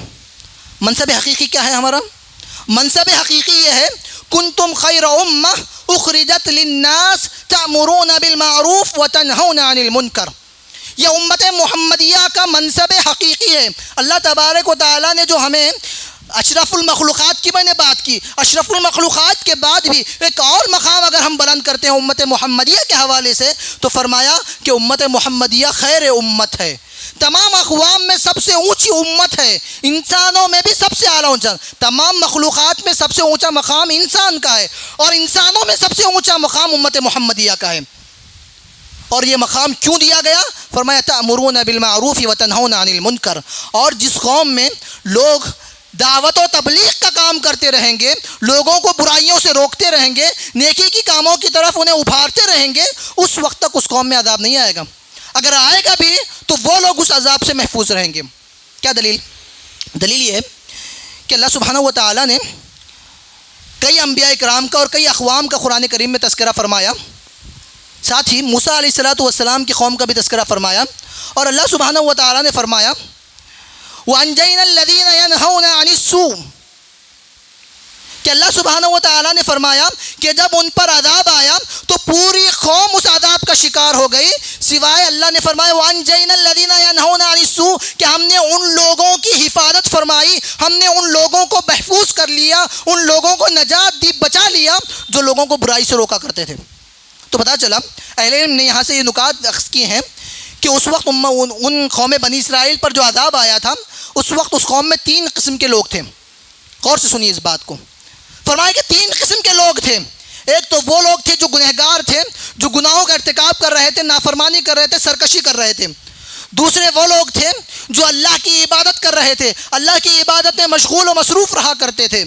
منصب حقیقی کیا ہے ہمارا؟ منصب حقیقی یہ ہے، کنتم خیر امہ اخرجت للناس تأمرون بالمعروف وتنہون عن المنکر۔ یہ امت محمدیہ کا منصب حقیقی ہے۔ اللہ تبارک و تعالیٰ نے جو ہمیں اشرف المخلوقات کی میں نے بات کی، اشرف المخلوقات کے بعد بھی ایک اور مقام اگر ہم بلند کرتے ہیں امت محمدیہ کے حوالے سے، تو فرمایا کہ امت محمدیہ خیر امت ہے، تمام اقوام میں سب سے اونچی امت ہے، انسانوں میں بھی سب سے اعلیٰ اونچا، تمام مخلوقات میں سب سے اونچا مقام انسان کا ہے، اور انسانوں میں سب سے اونچا مقام امت محمدیہ کا ہے۔ اور یہ مقام کیوں دیا گیا؟ فرمایا تأمرون بالمعروف وتنہون عن المنکر۔ اور جس قوم میں لوگ دعوت و تبلیغ کا کام کرتے رہیں گے، لوگوں کو برائیوں سے روکتے رہیں گے، نیکی کی کاموں کی طرف انہیں ابھارتے رہیں گے، اس وقت تک اس قوم میں عذاب نہیں آئے گا۔ اگر آئے گا بھی تو وہ لوگ اس عذاب سے محفوظ رہیں گے۔ کیا دلیل؟ دلیل یہ ہے کہ اللہ سبحانہ و تعالیٰ نے کئی انبیاء کرام کا اور کئی اقوام کا قرآن کریم میں تذکرہ فرمایا، ساتھ ہی موسیٰ علیہ السلام کی قوم کا بھی تذکرہ فرمایا، اور اللہ سبحانہ و تعالیٰ نے فرمایا وَأَنْجَيْنَا الَّذِينَ يَنْهَوْنَ عَنِ السُّوءِ، کہ اللہ سبحانہ و تعالیٰ نے فرمایا کہ جب ان پر عذاب آیا تو پوری قوم اس عذاب کا شکار ہو گئی، سوائے اللہ نے فرمایا وَأَنْجَيْنَا الَّذِينَ يَنْهَوْنَ عَنِ السُّوءِ، کہ ہم نے ان لوگوں کی حفاظت فرمائی، ہم نے ان لوگوں کو محفوظ کر لیا، ان لوگوں کو نجات دی، بچا لیا جو لوگوں کو برائی سے روکا کرتے تھے۔ تو پتہ چلا اہل علم نے یہاں سے یہ نکات اخذ کیے ہیں کہ اس وقت ان قوم بنی اسرائیل پر جو عذاب آیا تھا، اس وقت اس قوم میں 3 قسم کے لوگ تھے۔ غور سے سنیے اس بات کو، فرمایا کہ 3 قسم کے لوگ تھے۔ ایک تو وہ لوگ تھے جو گنہگار تھے، جو گناہوں کا ارتکاب کر رہے تھے، نافرمانی کر رہے تھے، سرکشی کر رہے تھے۔ دوسرے وہ لوگ تھے جو اللہ کی عبادت کر رہے تھے، اللہ کی عبادت میں مشغول و مصروف رہا کرتے تھے۔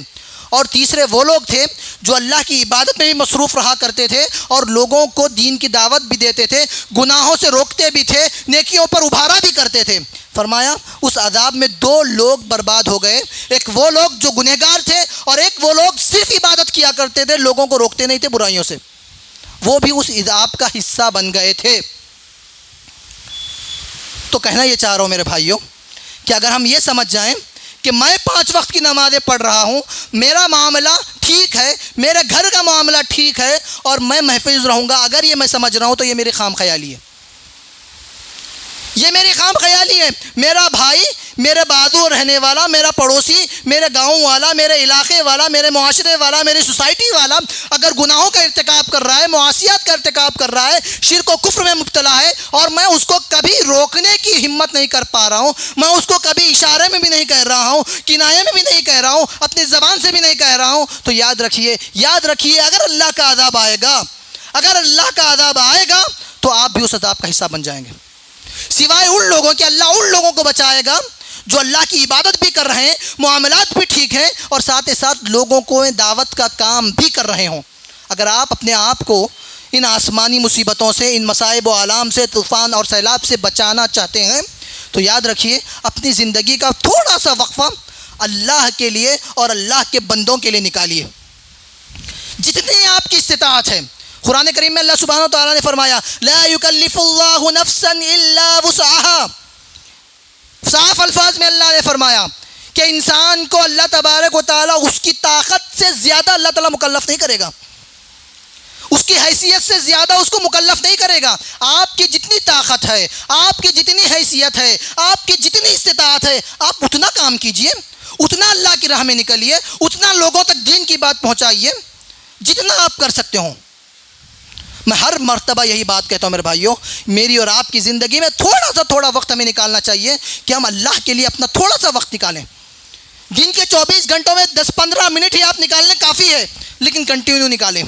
اور تیسرے وہ لوگ تھے جو اللہ کی عبادت میں بھی مصروف رہا کرتے تھے اور لوگوں کو دین کی دعوت بھی دیتے تھے، گناہوں سے روکتے بھی تھے، نیکیوں پر ابھارا بھی کرتے تھے۔ فرمایا اس عذاب میں 2 لوگ برباد ہو گئے، ایک وہ لوگ جو گنہگار تھے اور ایک وہ لوگ صرف عبادت کیا کرتے تھے، لوگوں کو روکتے نہیں تھے برائیوں سے، وہ بھی اس عذاب کا حصہ بن گئے تھے۔ تو کہنا یہ چاہ رہا ہوں میرے بھائیوں کہ اگر ہم یہ سمجھ جائیں کہ میں 5 وقت کی نمازیں پڑھ رہا ہوں، میرا معاملہ ٹھیک ہے، میرے گھر کا معاملہ ٹھیک ہے اور میں محفوظ رہوں گا، اگر یہ میں سمجھ رہا ہوں تو یہ میری خام خیالی ہے، یہ میری خام خیالی ہے۔ میرا بھائی، میرے بازو رہنے والا، میرا پڑوسی، میرے گاؤں والا، میرے علاقے والا، میرے معاشرے والا، میری سوسائٹی والا اگر گناہوں کا ارتکاب کر رہا ہے، معاصیات کا ارتکاب کر رہا ہے، شرک و کفر میں مبتلا ہے، اور میں اس کو کبھی روکنے کی ہمت نہیں کر پا رہا ہوں، میں اس کو کبھی اشارے میں بھی نہیں کہہ رہا ہوں، کنایے میں بھی نہیں کہہ رہا ہوں، اپنی زبان سے بھی نہیں کہہ رہا ہوں، تو یاد رکھیے اگر اللہ کا عذاب آئے گا، اگر اللہ کا عذاب آئے گا تو آپ بھی اس عذاب کا حصہ بن جائیں گے، سوائے ان لوگوں کے اللہ ان لوگوں کو بچائے گا جو اللہ کی عبادت بھی کر رہے ہیں، معاملات بھی ٹھیک ہیں، اور ساتھ ہی ساتھ لوگوں کو دعوت کا کام بھی کر رہے ہوں۔ اگر آپ اپنے آپ کو ان آسمانی مصیبتوں سے، ان مصائب و آلام سے، طوفان اور سیلاب سے بچانا چاہتے ہیں تو یاد رکھیے اپنی زندگی کا تھوڑا سا وقفہ اللہ کے لیے اور اللہ کے بندوں کے لیے نکالیے، جتنی آپ کی استطاعت ہے قرآن کریم میں اللہ سبحانہ و تعالیٰ نے فرمایا لا یکلف اللہ نفسا الا وسعها، صاف الفاظ میں اللہ نے فرمایا کہ انسان کو اللہ تبارک و تعالیٰ اس کی طاقت سے زیادہ اللہ تعالیٰ مکلف نہیں کرے گا، اس کی حیثیت سے زیادہ اس کو مکلف نہیں کرے گا۔ آپ کی جتنی طاقت ہے، آپ کی جتنی حیثیت ہے، آپ کی جتنی استطاعت ہے، آپ اتنا کام کیجئے، اتنا اللہ کی راہ میں نکلیے، اتنا لوگوں تک دین کی بات پہنچائیے جتنا آپ کر سکتے ہوں۔ میں ہر مرتبہ یہی بات کہتا ہوں میرے بھائیوں، میری اور آپ کی زندگی میں تھوڑا وقت ہمیں نکالنا چاہیے کہ ہم اللہ کے لیے اپنا تھوڑا سا وقت نکالیں۔ دن کے 24 گھنٹوں میں 10-15 منٹ ہی آپ نکالنے کافی ہے، لیکن کنٹینیو نکالیں۔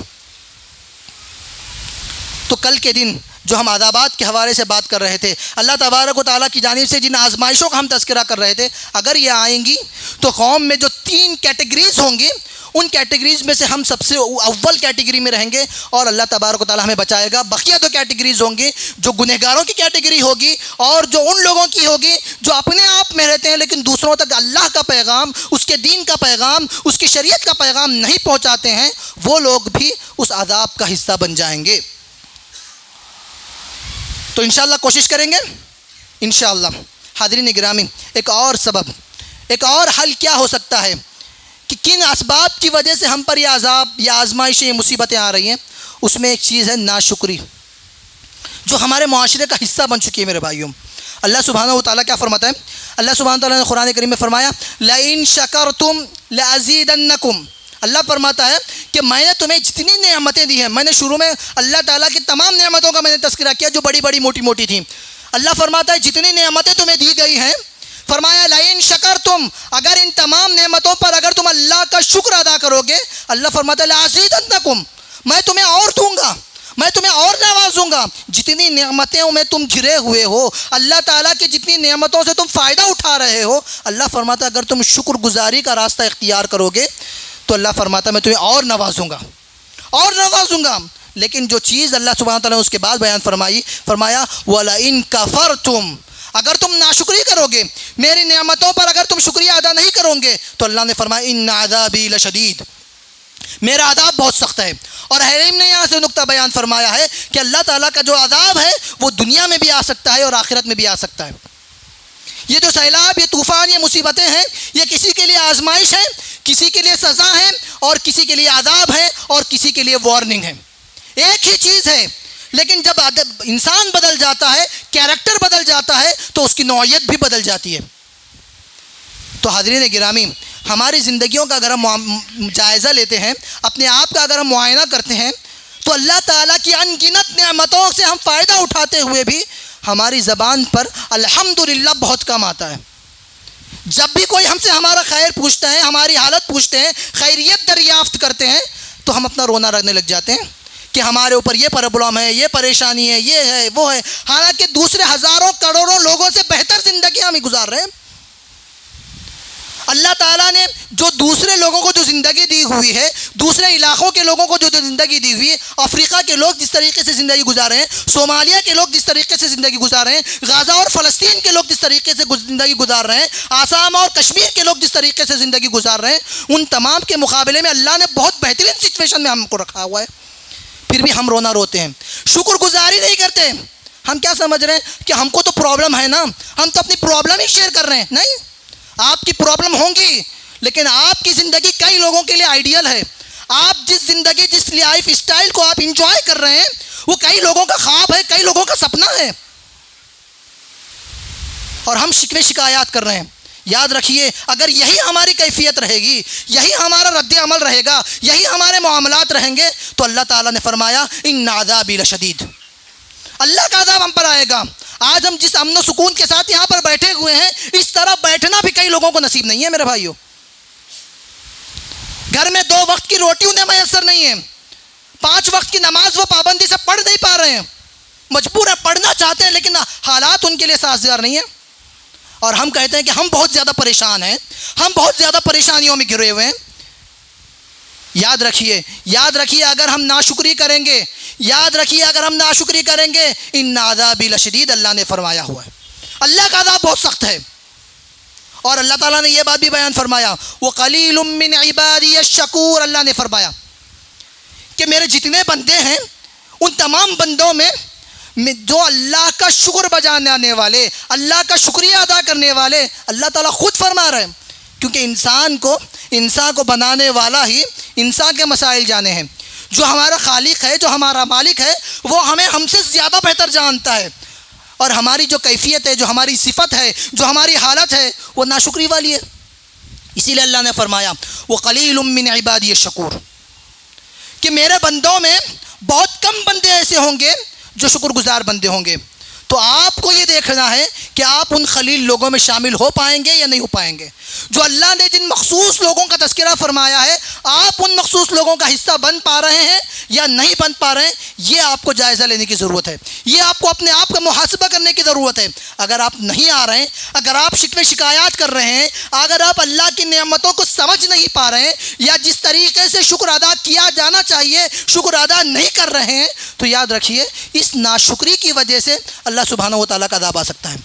تو کل کے دن جو ہم عذابات کے حوالے سے بات کر رہے تھے، اللہ تبارک و تعالیٰ کی جانب سے جن آزمائشوں کا ہم تذکرہ کر رہے تھے، اگر یہ آئیں گی تو قوم میں جو 3 کیٹیگریز ہوں گی، ان کیٹیگریز میں سے ہم سب سے اول کیٹیگری میں رہیں گے اور اللہ تبارک و تعالیٰ ہمیں بچائے گا۔ بقیہ 2 کیٹیگریز ہوں گی، جو گنہگاروں کی کیٹیگری ہوگی اور جو ان لوگوں کی ہوگی جو اپنے آپ میں رہتے ہیں لیکن دوسروں تک اللہ کا پیغام، اس کے دین کا پیغام، اس کی شریعت کا پیغام نہیں پہنچاتے ہیں، وہ لوگ بھی اس عذاب کا حصہ بن جائیں گے۔ تو انشاءاللہ کوشش کریں گے انشاءاللہ۔ حاضرین گرامی، ایک اور سبب، ایک اور حل کیا ہو سکتا ہے کہ کن اسباب کی وجہ سے ہم پر یہ عذاب، یہ آزمائشیں، یہ مصیبتیں آ رہی ہیں؟ اس میں ایک چیز ہے ناشکری، جو ہمارے معاشرے کا حصہ بن چکی ہے میرے بھائیوں۔ اللہ سبحانہ و تعالیٰ کیا فرماتا ہے؟ اللہ سبحانہ و تعالیٰ نے قرآن کریم میں فرمایا لَإِن شَكَرْتُمْ لَأَزِيدَنَّكُمْ، اللہ فرماتا ہے کہ میں نے تمہیں جتنی نعمتیں دی ہیں، میں نے شروع میں اللہ تعالیٰ کی تمام نعمتوں کا میں نے تذکرہ کیا جو بڑی بڑی موٹی موٹی تھیں۔ اللہ فرماتا ہے جتنی نعمتیں تمہیں دی گئی ہیں، فرمایا لَإِن شَكَرْتُمْ، اگر ان تمام نعمتوں پر اگر تم اللہ کا شکر ادا کرو گے، اللہ فرماتا ہے لَأَزِيدَنَّكُمْ، میں تمہیں اور دوں گا، میں تمہیں اور نوازوں گا۔ جتنی نعمتوں میں تم گھرے ہوئے ہو، اللہ تعالیٰ کی جتنی نعمتوں سے تم فائدہ اٹھا رہے ہو، اللہ فرماتا ہے اگر تم شکر گزاری کا راستہ اختیار کرو گے تو اللہ فرماتا ہے میں تمہیں اور نوازوں گا، اور نوازوں گا۔ لیکن جو چیز اللہ سبحانہ تعالیٰ نے اس کے بعد بیان فرمایا وَلَئِن كَفَرْتُمْ، اگر تم ناشکری کرو گے، میری نعمتوں پر اگر تم شکریہ ادا نہیں کرو گے تو اللہ نے فرمایا اِنَّ عَذَابِي لَشَدِيدٌ، میرا عذاب بہت سخت ہے۔ اور اہل علم نے یہاں سے نقطہ بیان فرمایا ہے کہ اللہ تعالیٰ کا جو عذاب ہے وہ دنیا میں بھی آ سکتا ہے اور آخرت میں بھی آ سکتا ہے۔ یہ جو سیلاب، یہ طوفان، یہ مصیبتیں ہیں، یہ کسی کے لیے آزمائش ہے، کسی کے لیے سزا ہے، اور کسی کے لیے عذاب ہے، اور کسی کے لیے وارننگ ہے۔ ایک ہی چیز ہے، لیکن جب انسان بدل جاتا ہے، کیریکٹر بدل جاتا ہے، تو اس کی نوعیت بھی بدل جاتی ہے۔ تو حاضرین گرامی، ہماری زندگیوں کا اگر ہم جائزہ لیتے ہیں، اپنے آپ کا اگر ہم معائنہ کرتے ہیں، تو اللہ تعالیٰ کی ان گنت نعمتوں سے ہم فائدہ اٹھاتے ہوئے بھی ہماری زبان پر الحمدللہ بہت کم آتا ہے۔ جب بھی کوئی ہم سے ہمارا خیر پوچھتا ہے، ہماری حالت پوچھتے ہیں، خیریت دریافت کرتے ہیں، تو ہم اپنا رونا رکھنے لگ جاتے ہیں کہ ہمارے اوپر یہ پرابلم ہے، یہ پریشانی ہے، یہ ہے، وہ ہے، حالانکہ دوسرے ہزاروں کروڑوں لوگوں سے بہتر زندگی ہم گزار رہے ہیں۔ اللہ تعالیٰ نے جو دوسرے لوگوں کو جو زندگی دی ہوئی ہے، دوسرے علاقوں کے لوگوں کو جو زندگی دی ہوئی ہے، افریقہ کے لوگ جس طریقے سے زندگی گزار رہے ہیں، صومالیہ کے لوگ جس طریقے سے زندگی گزار رہے ہیں، غزہ اور فلسطین کے لوگ جس طریقے سے زندگی گزار رہے ہیں، آسام اور کشمیر کے لوگ جس طریقے سے زندگی گزار رہے ہیں، ان تمام کے مقابلے میں اللہ نے بہت بہترین سچویشن میں ہم کو رکھا ہوا ہے، پھر بھی ہم رونا روتے ہیں، شکر گزاری نہیں کرتے۔ ہم کیا سمجھ رہے ہیں کہ ہم کو تو پرابلم ہے نا، ہم تو اپنی پرابلم ہی شیئر کر رہے ہیں۔ نہیں، آپ کی پرابلم ہوں گی، لیکن آپ کی زندگی کئی لوگوں کے لیے آئیڈیل ہے۔ آپ جس زندگی، جس لائف اسٹائل کو آپ انجوائے کر رہے ہیں، وہ کئی لوگوں کا خواب ہے، کئی لوگوں کا سپنا ہے، اور ہم شکوے شکایات کر رہے ہیں۔ یاد رکھیے، اگر یہی ہماری کیفیت رہے گی، یہی ہمارا رد عمل رہے گا، یہی ہمارے معاملات رہیں گے، تو اللہ تعالیٰ نے فرمایا اِنَّ عَذَابِي لَشَدِيدٌ، اللہ کا عذاب ہم پر آئے گا۔ آج ہم جس امن و سکون کے ساتھ یہاں پر بیٹھے ہوئے ہیں، اس طرح بیٹھنا بھی کئی لوگوں کو نصیب نہیں ہے میرے بھائیوں۔ گھر میں 2 وقت کی روٹی انہیں میسر نہیں ہے، 5 وقت کی نماز وہ پابندی سے پڑھ نہیں پا رہے ہیں، مجبور ہے، پڑھنا چاہتے ہیں لیکن حالات ان کے لیے سازگار نہیں ہیں، اور ہم کہتے ہیں کہ ہم بہت زیادہ پریشان ہیں، ہم بہت زیادہ پریشانیوں میں گھرے ہوئے ہیں۔ یاد رکھیے اگر ہم ناشکری کریں گے، یاد رکھیے اگر ہم ناشکری کریں گے، اِنَّ عَذَابِي لَشَدِيدٌ، اللہ نے فرمایا ہوا ہے، اللہ کا عذاب بہت سخت ہے۔ اور اللہ تعالیٰ نے یہ بات بھی بیان فرمایا وَقَلِيلٌ مِّنْ عِبَادِيَ الشَّكُورُ، اللہ نے فرمایا کہ میرے جتنے بندے ہیں، ان تمام بندوں میں جو اللہ کا شکر بجانے والے، اللہ کا شکریہ ادا کرنے والے، اللہ تعالیٰ خود فرما رہے ہیں، کیونکہ انسان کو بنانے والا ہی انسان کے مسائل جانے ہیں۔ جو ہمارا خالق ہے، جو ہمارا مالک ہے، وہ ہم سے زیادہ بہتر جانتا ہے، اور ہماری جو کیفیت ہے، جو ہماری صفت ہے، جو ہماری حالت ہے، وہ ناشکری والی ہے۔ اسی لیے اللہ نے فرمایا وَقَلِيلٌ مِّنْ عِبَادِيَ الشَّكُورُ، کہ میرے بندوں میں بہت کم بندے ایسے ہوں گے جو شکر گزار بندے ہوں گے۔ تو آپ کو یہ دیکھنا ہے کہ آپ ان خلیل لوگوں میں شامل ہو پائیں گے یا نہیں ہو پائیں گے۔ جو اللہ نے جن مخصوص لوگوں کا تذکرہ فرمایا ہے، آپ ان مخصوص لوگوں کا حصہ بن پا رہے ہیں یا نہیں بن پا رہے ہیں، یہ آپ کو جائزہ لینے کی ضرورت ہے، یہ آپ کو اپنے آپ کا محاسبہ کرنے کی ضرورت ہے۔ اگر آپ نہیں آ رہے ہیں، اگر آپ شکوے شکایات کر رہے ہیں، اگر آپ اللہ کی نعمتوں کو سمجھ نہیں پا رہے ہیں، یا جس طریقے سے شکر ادا کیا جانا چاہیے شکر ادا نہیں کر رہے ہیں، تو یاد رکھیے اس ناشکری کی وجہ سے اللہ سبحانہ و تعالیٰ کا عذاب آ سکتا ہے۔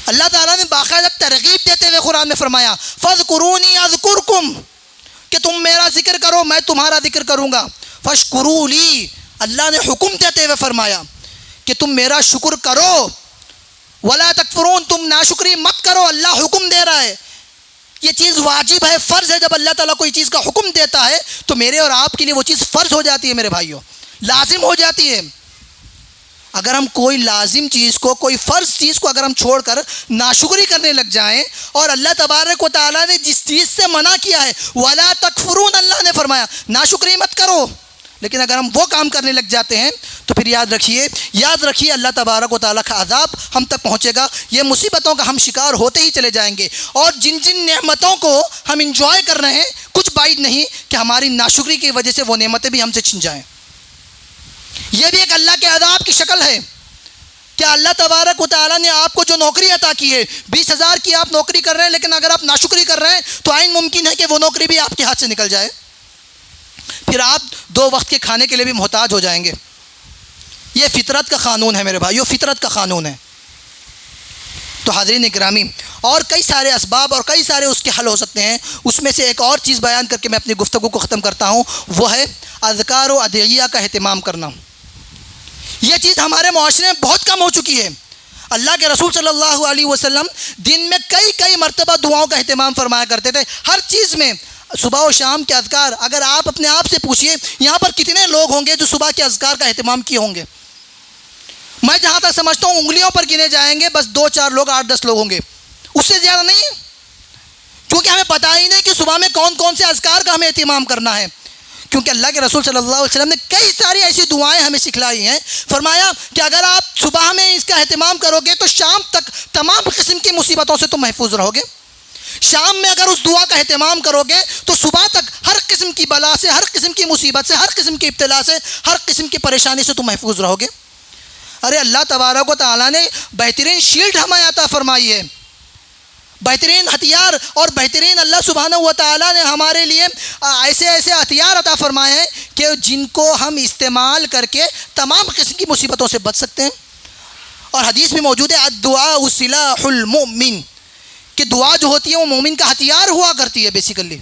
اللہ تعالیٰ نے باقاعدہ ترغیب دیتے ہوئے قرآن میں فرمایا فَاذْكُرُونِي أَذْكُرْكُمْ، کہ تم میرا ذکر کرو میں تمہارا ذکر کروں گا۔ فَاشْكُرُوا لِي، اللہ نے حکم دیتے ہوئے فرمایا کہ تم میرا شکر کرو، وَلَا تَكْفُرُونَ، تم ناشکری مت کرو۔ اللہ حکم دے رہا ہے، یہ چیز واجب ہے، فرض ہے۔ جب اللہ تعالیٰ کوئی چیز کا حکم دیتا ہے تو میرے اور آپ کے لیے وہ چیز فرض ہو جاتی ہے میرے بھائیوں، لازم ہو جاتی ہے۔ اگر ہم کوئی لازم چیز کو، کوئی فرض چیز کو اگر ہم چھوڑ کر ناشکری کرنے لگ جائیں، اور اللہ تبارک و تعالیٰ نے جس چیز سے منع کیا ہے وَلَا تَكْفُرُونَ، اللہ نے فرمایا ناشکری مت کرو، لیکن اگر ہم وہ کام کرنے لگ جاتے ہیں تو پھر یاد رکھیے اللہ تبارک و تعالیٰ کا عذاب ہم تک پہنچے گا۔ یہ مصیبتوں کا ہم شکار ہوتے ہی چلے جائیں گے، اور جن نعمتوں کو ہم انجوائے کر رہے ہیں کچھ بعید نہیں کہ ہماری ناشکری کی وجہ سے وہ نعمتیں بھی ہم سے چھن جائیں۔ یہ بھی ایک اللہ کے عذاب کی شکل ہے کہ اللہ تبارک و تعالیٰ نے آپ کو جو نوکری عطا کی ہے، 20,000 کی آپ نوکری کر رہے ہیں، لیکن اگر آپ ناشکری کر رہے ہیں تو عین ممکن ہے کہ وہ نوکری بھی آپ کے ہاتھ سے نکل جائے، پھر آپ 2 وقت کے کھانے کے لیے بھی محتاج ہو جائیں گے۔ یہ فطرت کا قانون ہے میرے بھائیو، فطرت کا قانون ہے۔ تو حاضرین اکرامی، اور کئی سارے اسباب اور کئی سارے اس کے حل ہو سکتے ہیں۔ اس میں سے ایک اور چیز بیان کر کے میں اپنی گفتگو کو ختم کرتا ہوں، وہ ہے اذکار و ادعیہ کا اہتمام کرنا۔ یہ چیز ہمارے معاشرے میں بہت کم ہو چکی ہے۔ اللہ کے رسول صلی اللہ علیہ وسلم دن میں کئی مرتبہ دعاؤں کا اہتمام فرمایا کرتے تھے، ہر چیز میں صبح و شام کے اذکار۔ اگر آپ اپنے آپ سے پوچھئے یہاں پر کتنے لوگ ہوں گے جو صبح کے اذکار کا اہتمام کیے ہوں گے؟ میں جہاں تک سمجھتا ہوں انگلیوں پر گنے جائیں گے، بس 2-4 لوگ، 8-10 لوگ ہوں گے، اس سے زیادہ نہیں، کیونکہ ہمیں پتہ ہی نہیں کہ صبح میں کون سے اذکار کا ہمیں اہتمام کرنا ہے۔ کیونکہ اللہ کے رسول صلی اللہ علیہ وسلم نے کئی ساری ایسی دعائیں ہمیں سکھلائی ہیں۔ فرمایا کہ اگر آپ صبح میں اس کا اہتمام کرو گے تو شام تک تمام قسم کی مصیبتوں سے تم محفوظ رہو گے۔ شام میں اگر اس دعا کا اہتمام کرو گے تو صبح تک ہر قسم کی بلا سے، ہر قسم کی مصیبت سے، ہر قسم کی ابتلا سے، ہر قسم کی پریشانی سے تم محفوظ رہو گے۔ ارے اللہ تبارک و تعالیٰ نے بہترین شیلڈ ہمیں عطا فرمائی ہے، بہترین ہتھیار، اور بہترین اللہ سبحانہ و تعالیٰ نے ہمارے لیے ایسے ہتھیار عطا فرمائے ہیں کہ جن کو ہم استعمال کر کے تمام قسم کی مصیبتوں سے بچ سکتے ہیں۔ اور حدیث میں موجود ہے الدعاء سلاح المؤمن، کہ دعا جو ہوتی ہے وہ مومن کا ہتھیار ہوا کرتی ہے بیسیکلی۔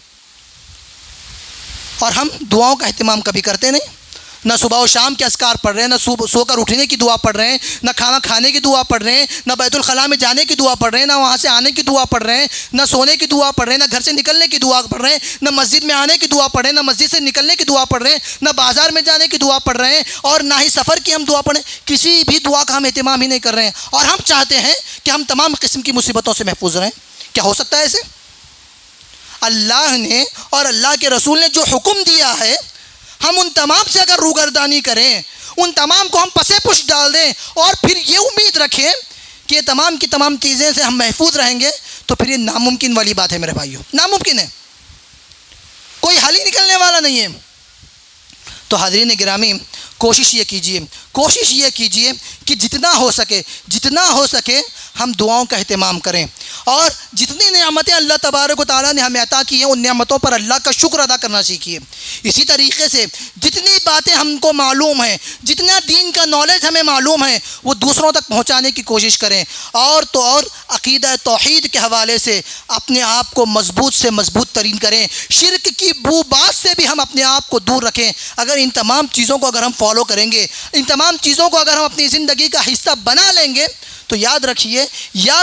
اور ہم دعاؤں کا اہتمام کبھی کرتے نہیں، نہ صبح و شام کے اذکار پڑھ رہے ہیں، نہ سو کر اٹھنے کی دعا پڑھ رہے ہیں، نہ کھانا کھانے کی دعا پڑھ رہے ہیں، نہ بیت الخلاء میں جانے کی دعا پڑھ رہے ہیں، نہ وہاں سے آنے کی دعا پڑھ رہے ہیں، نہ سونے کی دعا پڑھ رہے ہیں، نہ گھر سے نکلنے کی دعا پڑھ رہے ہیں، نہ مسجد میں آنے کی دعا پڑھ رہے ہیں، نہ مسجد سے نکلنے کی دعا پڑھ رہے ہیں، نہ بازار میں جانے کی دعا پڑھ رہے ہیں، اور نہ ہی سفر کی ہم دعا پڑھیں۔ کسی بھی دعا کا ہم اہتمام ہی نہیں کر رہے ہیں، اور ہم چاہتے ہیں کہ ہم تمام قسم کی مصیبتوں سے محفوظ رہیں۔ کیا ہو سکتا ہے ایسے؟ اللہ نے اور اللہ کے رسول نے جو حکم دیا ہے، ہم ان تمام سے اگر روگردانی کریں، ان تمام کو ہم پسے پش ڈال دیں، اور پھر یہ امید رکھیں کہ یہ تمام کی تمام چیزیں سے ہم محفوظ رہیں گے، تو پھر یہ ناممکن والی بات ہے میرے بھائیوں، ناممکن ہے، کوئی حل ہی نکلنے والا نہیں ہے۔ تو حاضرین گرامی، کوشش یہ کیجئے کہ جتنا ہو سکے ہم دعاؤں کا اہتمام کریں، اور جتنی نعمتیں اللہ تبارک و تعالیٰ نے ہمیں عطا کی ہیں ان نعمتوں پر اللہ کا شکر ادا کرنا سیکھیے۔ اسی طریقے سے جتنی باتیں ہم کو معلوم ہیں، جتنا دین کا نالج ہمیں معلوم ہے، وہ دوسروں تک پہنچانے کی کوشش کریں، اور تو اور عقیدہ توحید کے حوالے سے اپنے آپ کو مضبوط سے مضبوط ترین کریں، شرک کی بو باس سے بھی ہم اپنے آپ کو دور رکھیں۔ اگر ان تمام چیزوں کو اگر ہم فالو کریں گے، ان تمام چیزوں کو اگر ہم اپنی زندگی کا حصہ بنا لیں گے، تو یاد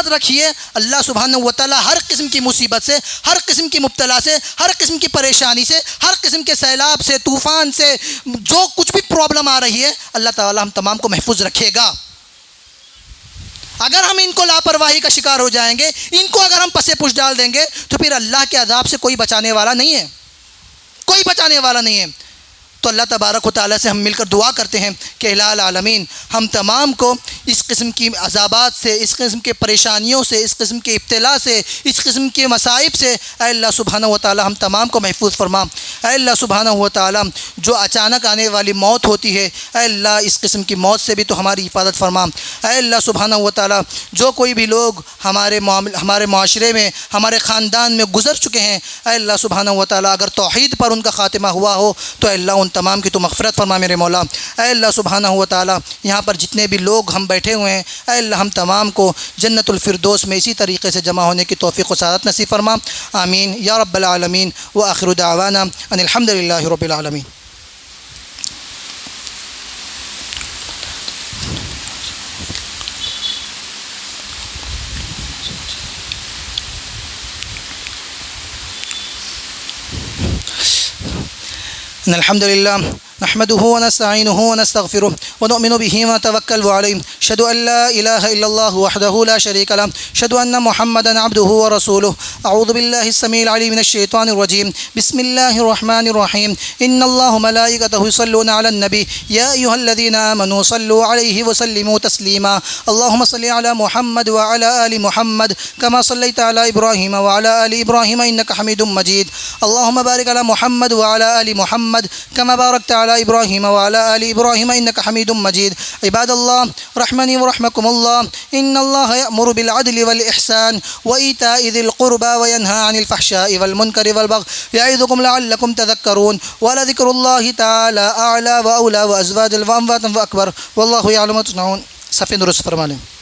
رکھیے اللہ سبحانہ و تعالیٰ ہر قسم کی مصیبت سے، ہر قسم کی مبتلا سے، ہر قسم کی پریشانی سے، ہر قسم کے سیلاب سے، طوفان سے، جو کچھ بھی پرابلم آ رہی ہے، اللہ تعالیٰ ہم تمام کو محفوظ رکھے گا۔ اگر ہم ان کو لاپرواہی کا شکار ہو جائیں گے، ان کو اگر ہم پسے پش ڈال دیں گے، تو پھر اللہ کے عذاب سے کوئی بچانے والا نہیں ہے، کوئی بچانے والا نہیں ہے۔ تو اللہ تبارک و تعالیٰ سے ہم مل کر دعا کرتے ہیں کہ الہ العالمین ہم تمام کو اس قسم کی عذابات سے، اس قسم کے پریشانیوں سے، اس قسم کے ابتلا سے، اس قسم کے مصائب سے اے اللہ سبحانہ و تعالیٰ ہم تمام کو محفوظ فرما۔ اے اللہ سبحانہ و تعالیٰ جو اچانک آنے والی موت ہوتی ہے، اے اللہ اس قسم کی موت سے بھی تو ہماری حفاظت فرما۔ اے اللہ سبحانہ و تعالیٰ جو کوئی بھی لوگ ہمارے معاشرے میں، ہمارے خاندان میں گزر چکے ہیں، اے اللہ سبحانہ و تعالیٰ اگر توحید پر ان کا خاتمہ ہوا ہو تو اے اللہ ان تمام کی تو مغفرت فرما میرے مولا۔ اے اللہ سبحانہ و تعالیٰ یہاں پر جتنے بھی لوگ ہم بیٹھے ہوئے ہیں، اے اللہ ہم تمام کو جنت الفردوس میں اسی طریقے سے جمع ہونے کی توفیق و سعادت نصیب فرما، آمین یا رب العالمین۔ وآخر دعوانا ان الحمد للہ رب العالمین۔ ان الحمد للہ نحمده ونستعینه ونستغفره ونؤمن به ونتوکل علیہ، اشہد ان لا الہ الا اللہ وحدہ لا شریک لہ، اشہد ان محمدا عبدہ ورسولہ۔ اعوذ باللہ السمیع العلیم من الشیطان الرجیم، بسم اللہ الرحمن الرحیم، ان اللہ ملائکتہ یصلون علی النبی یا ایھا الذین آمنوا صلوا علیہ وسلموا تسلیما۔ اللہم صل علی محمد وعلی آل محمد کما صلیت علی ابراہیم وعلی آل ابراہیم انک حمید مجید۔ اللہم بارک علی محمد وعلی آل محمد کما بارکت علی ابراہیم وعلی آل ابراہیم انک حمید مجید۔ عباد اللہ رحمنی ورحمکم اللہ، ان اللہ یأمر بالعدل والإحسان وإیتاء ذی القربى وینہی عن الفحشاء والمنکر والبغی یعظکم لعلکم تذکرون، ولذکر اللہ تعالی اعلی واولی وازواج واموات واکبر، واللہ یعلم ما تصنعون۔ صفحہ درست فرما لیں۔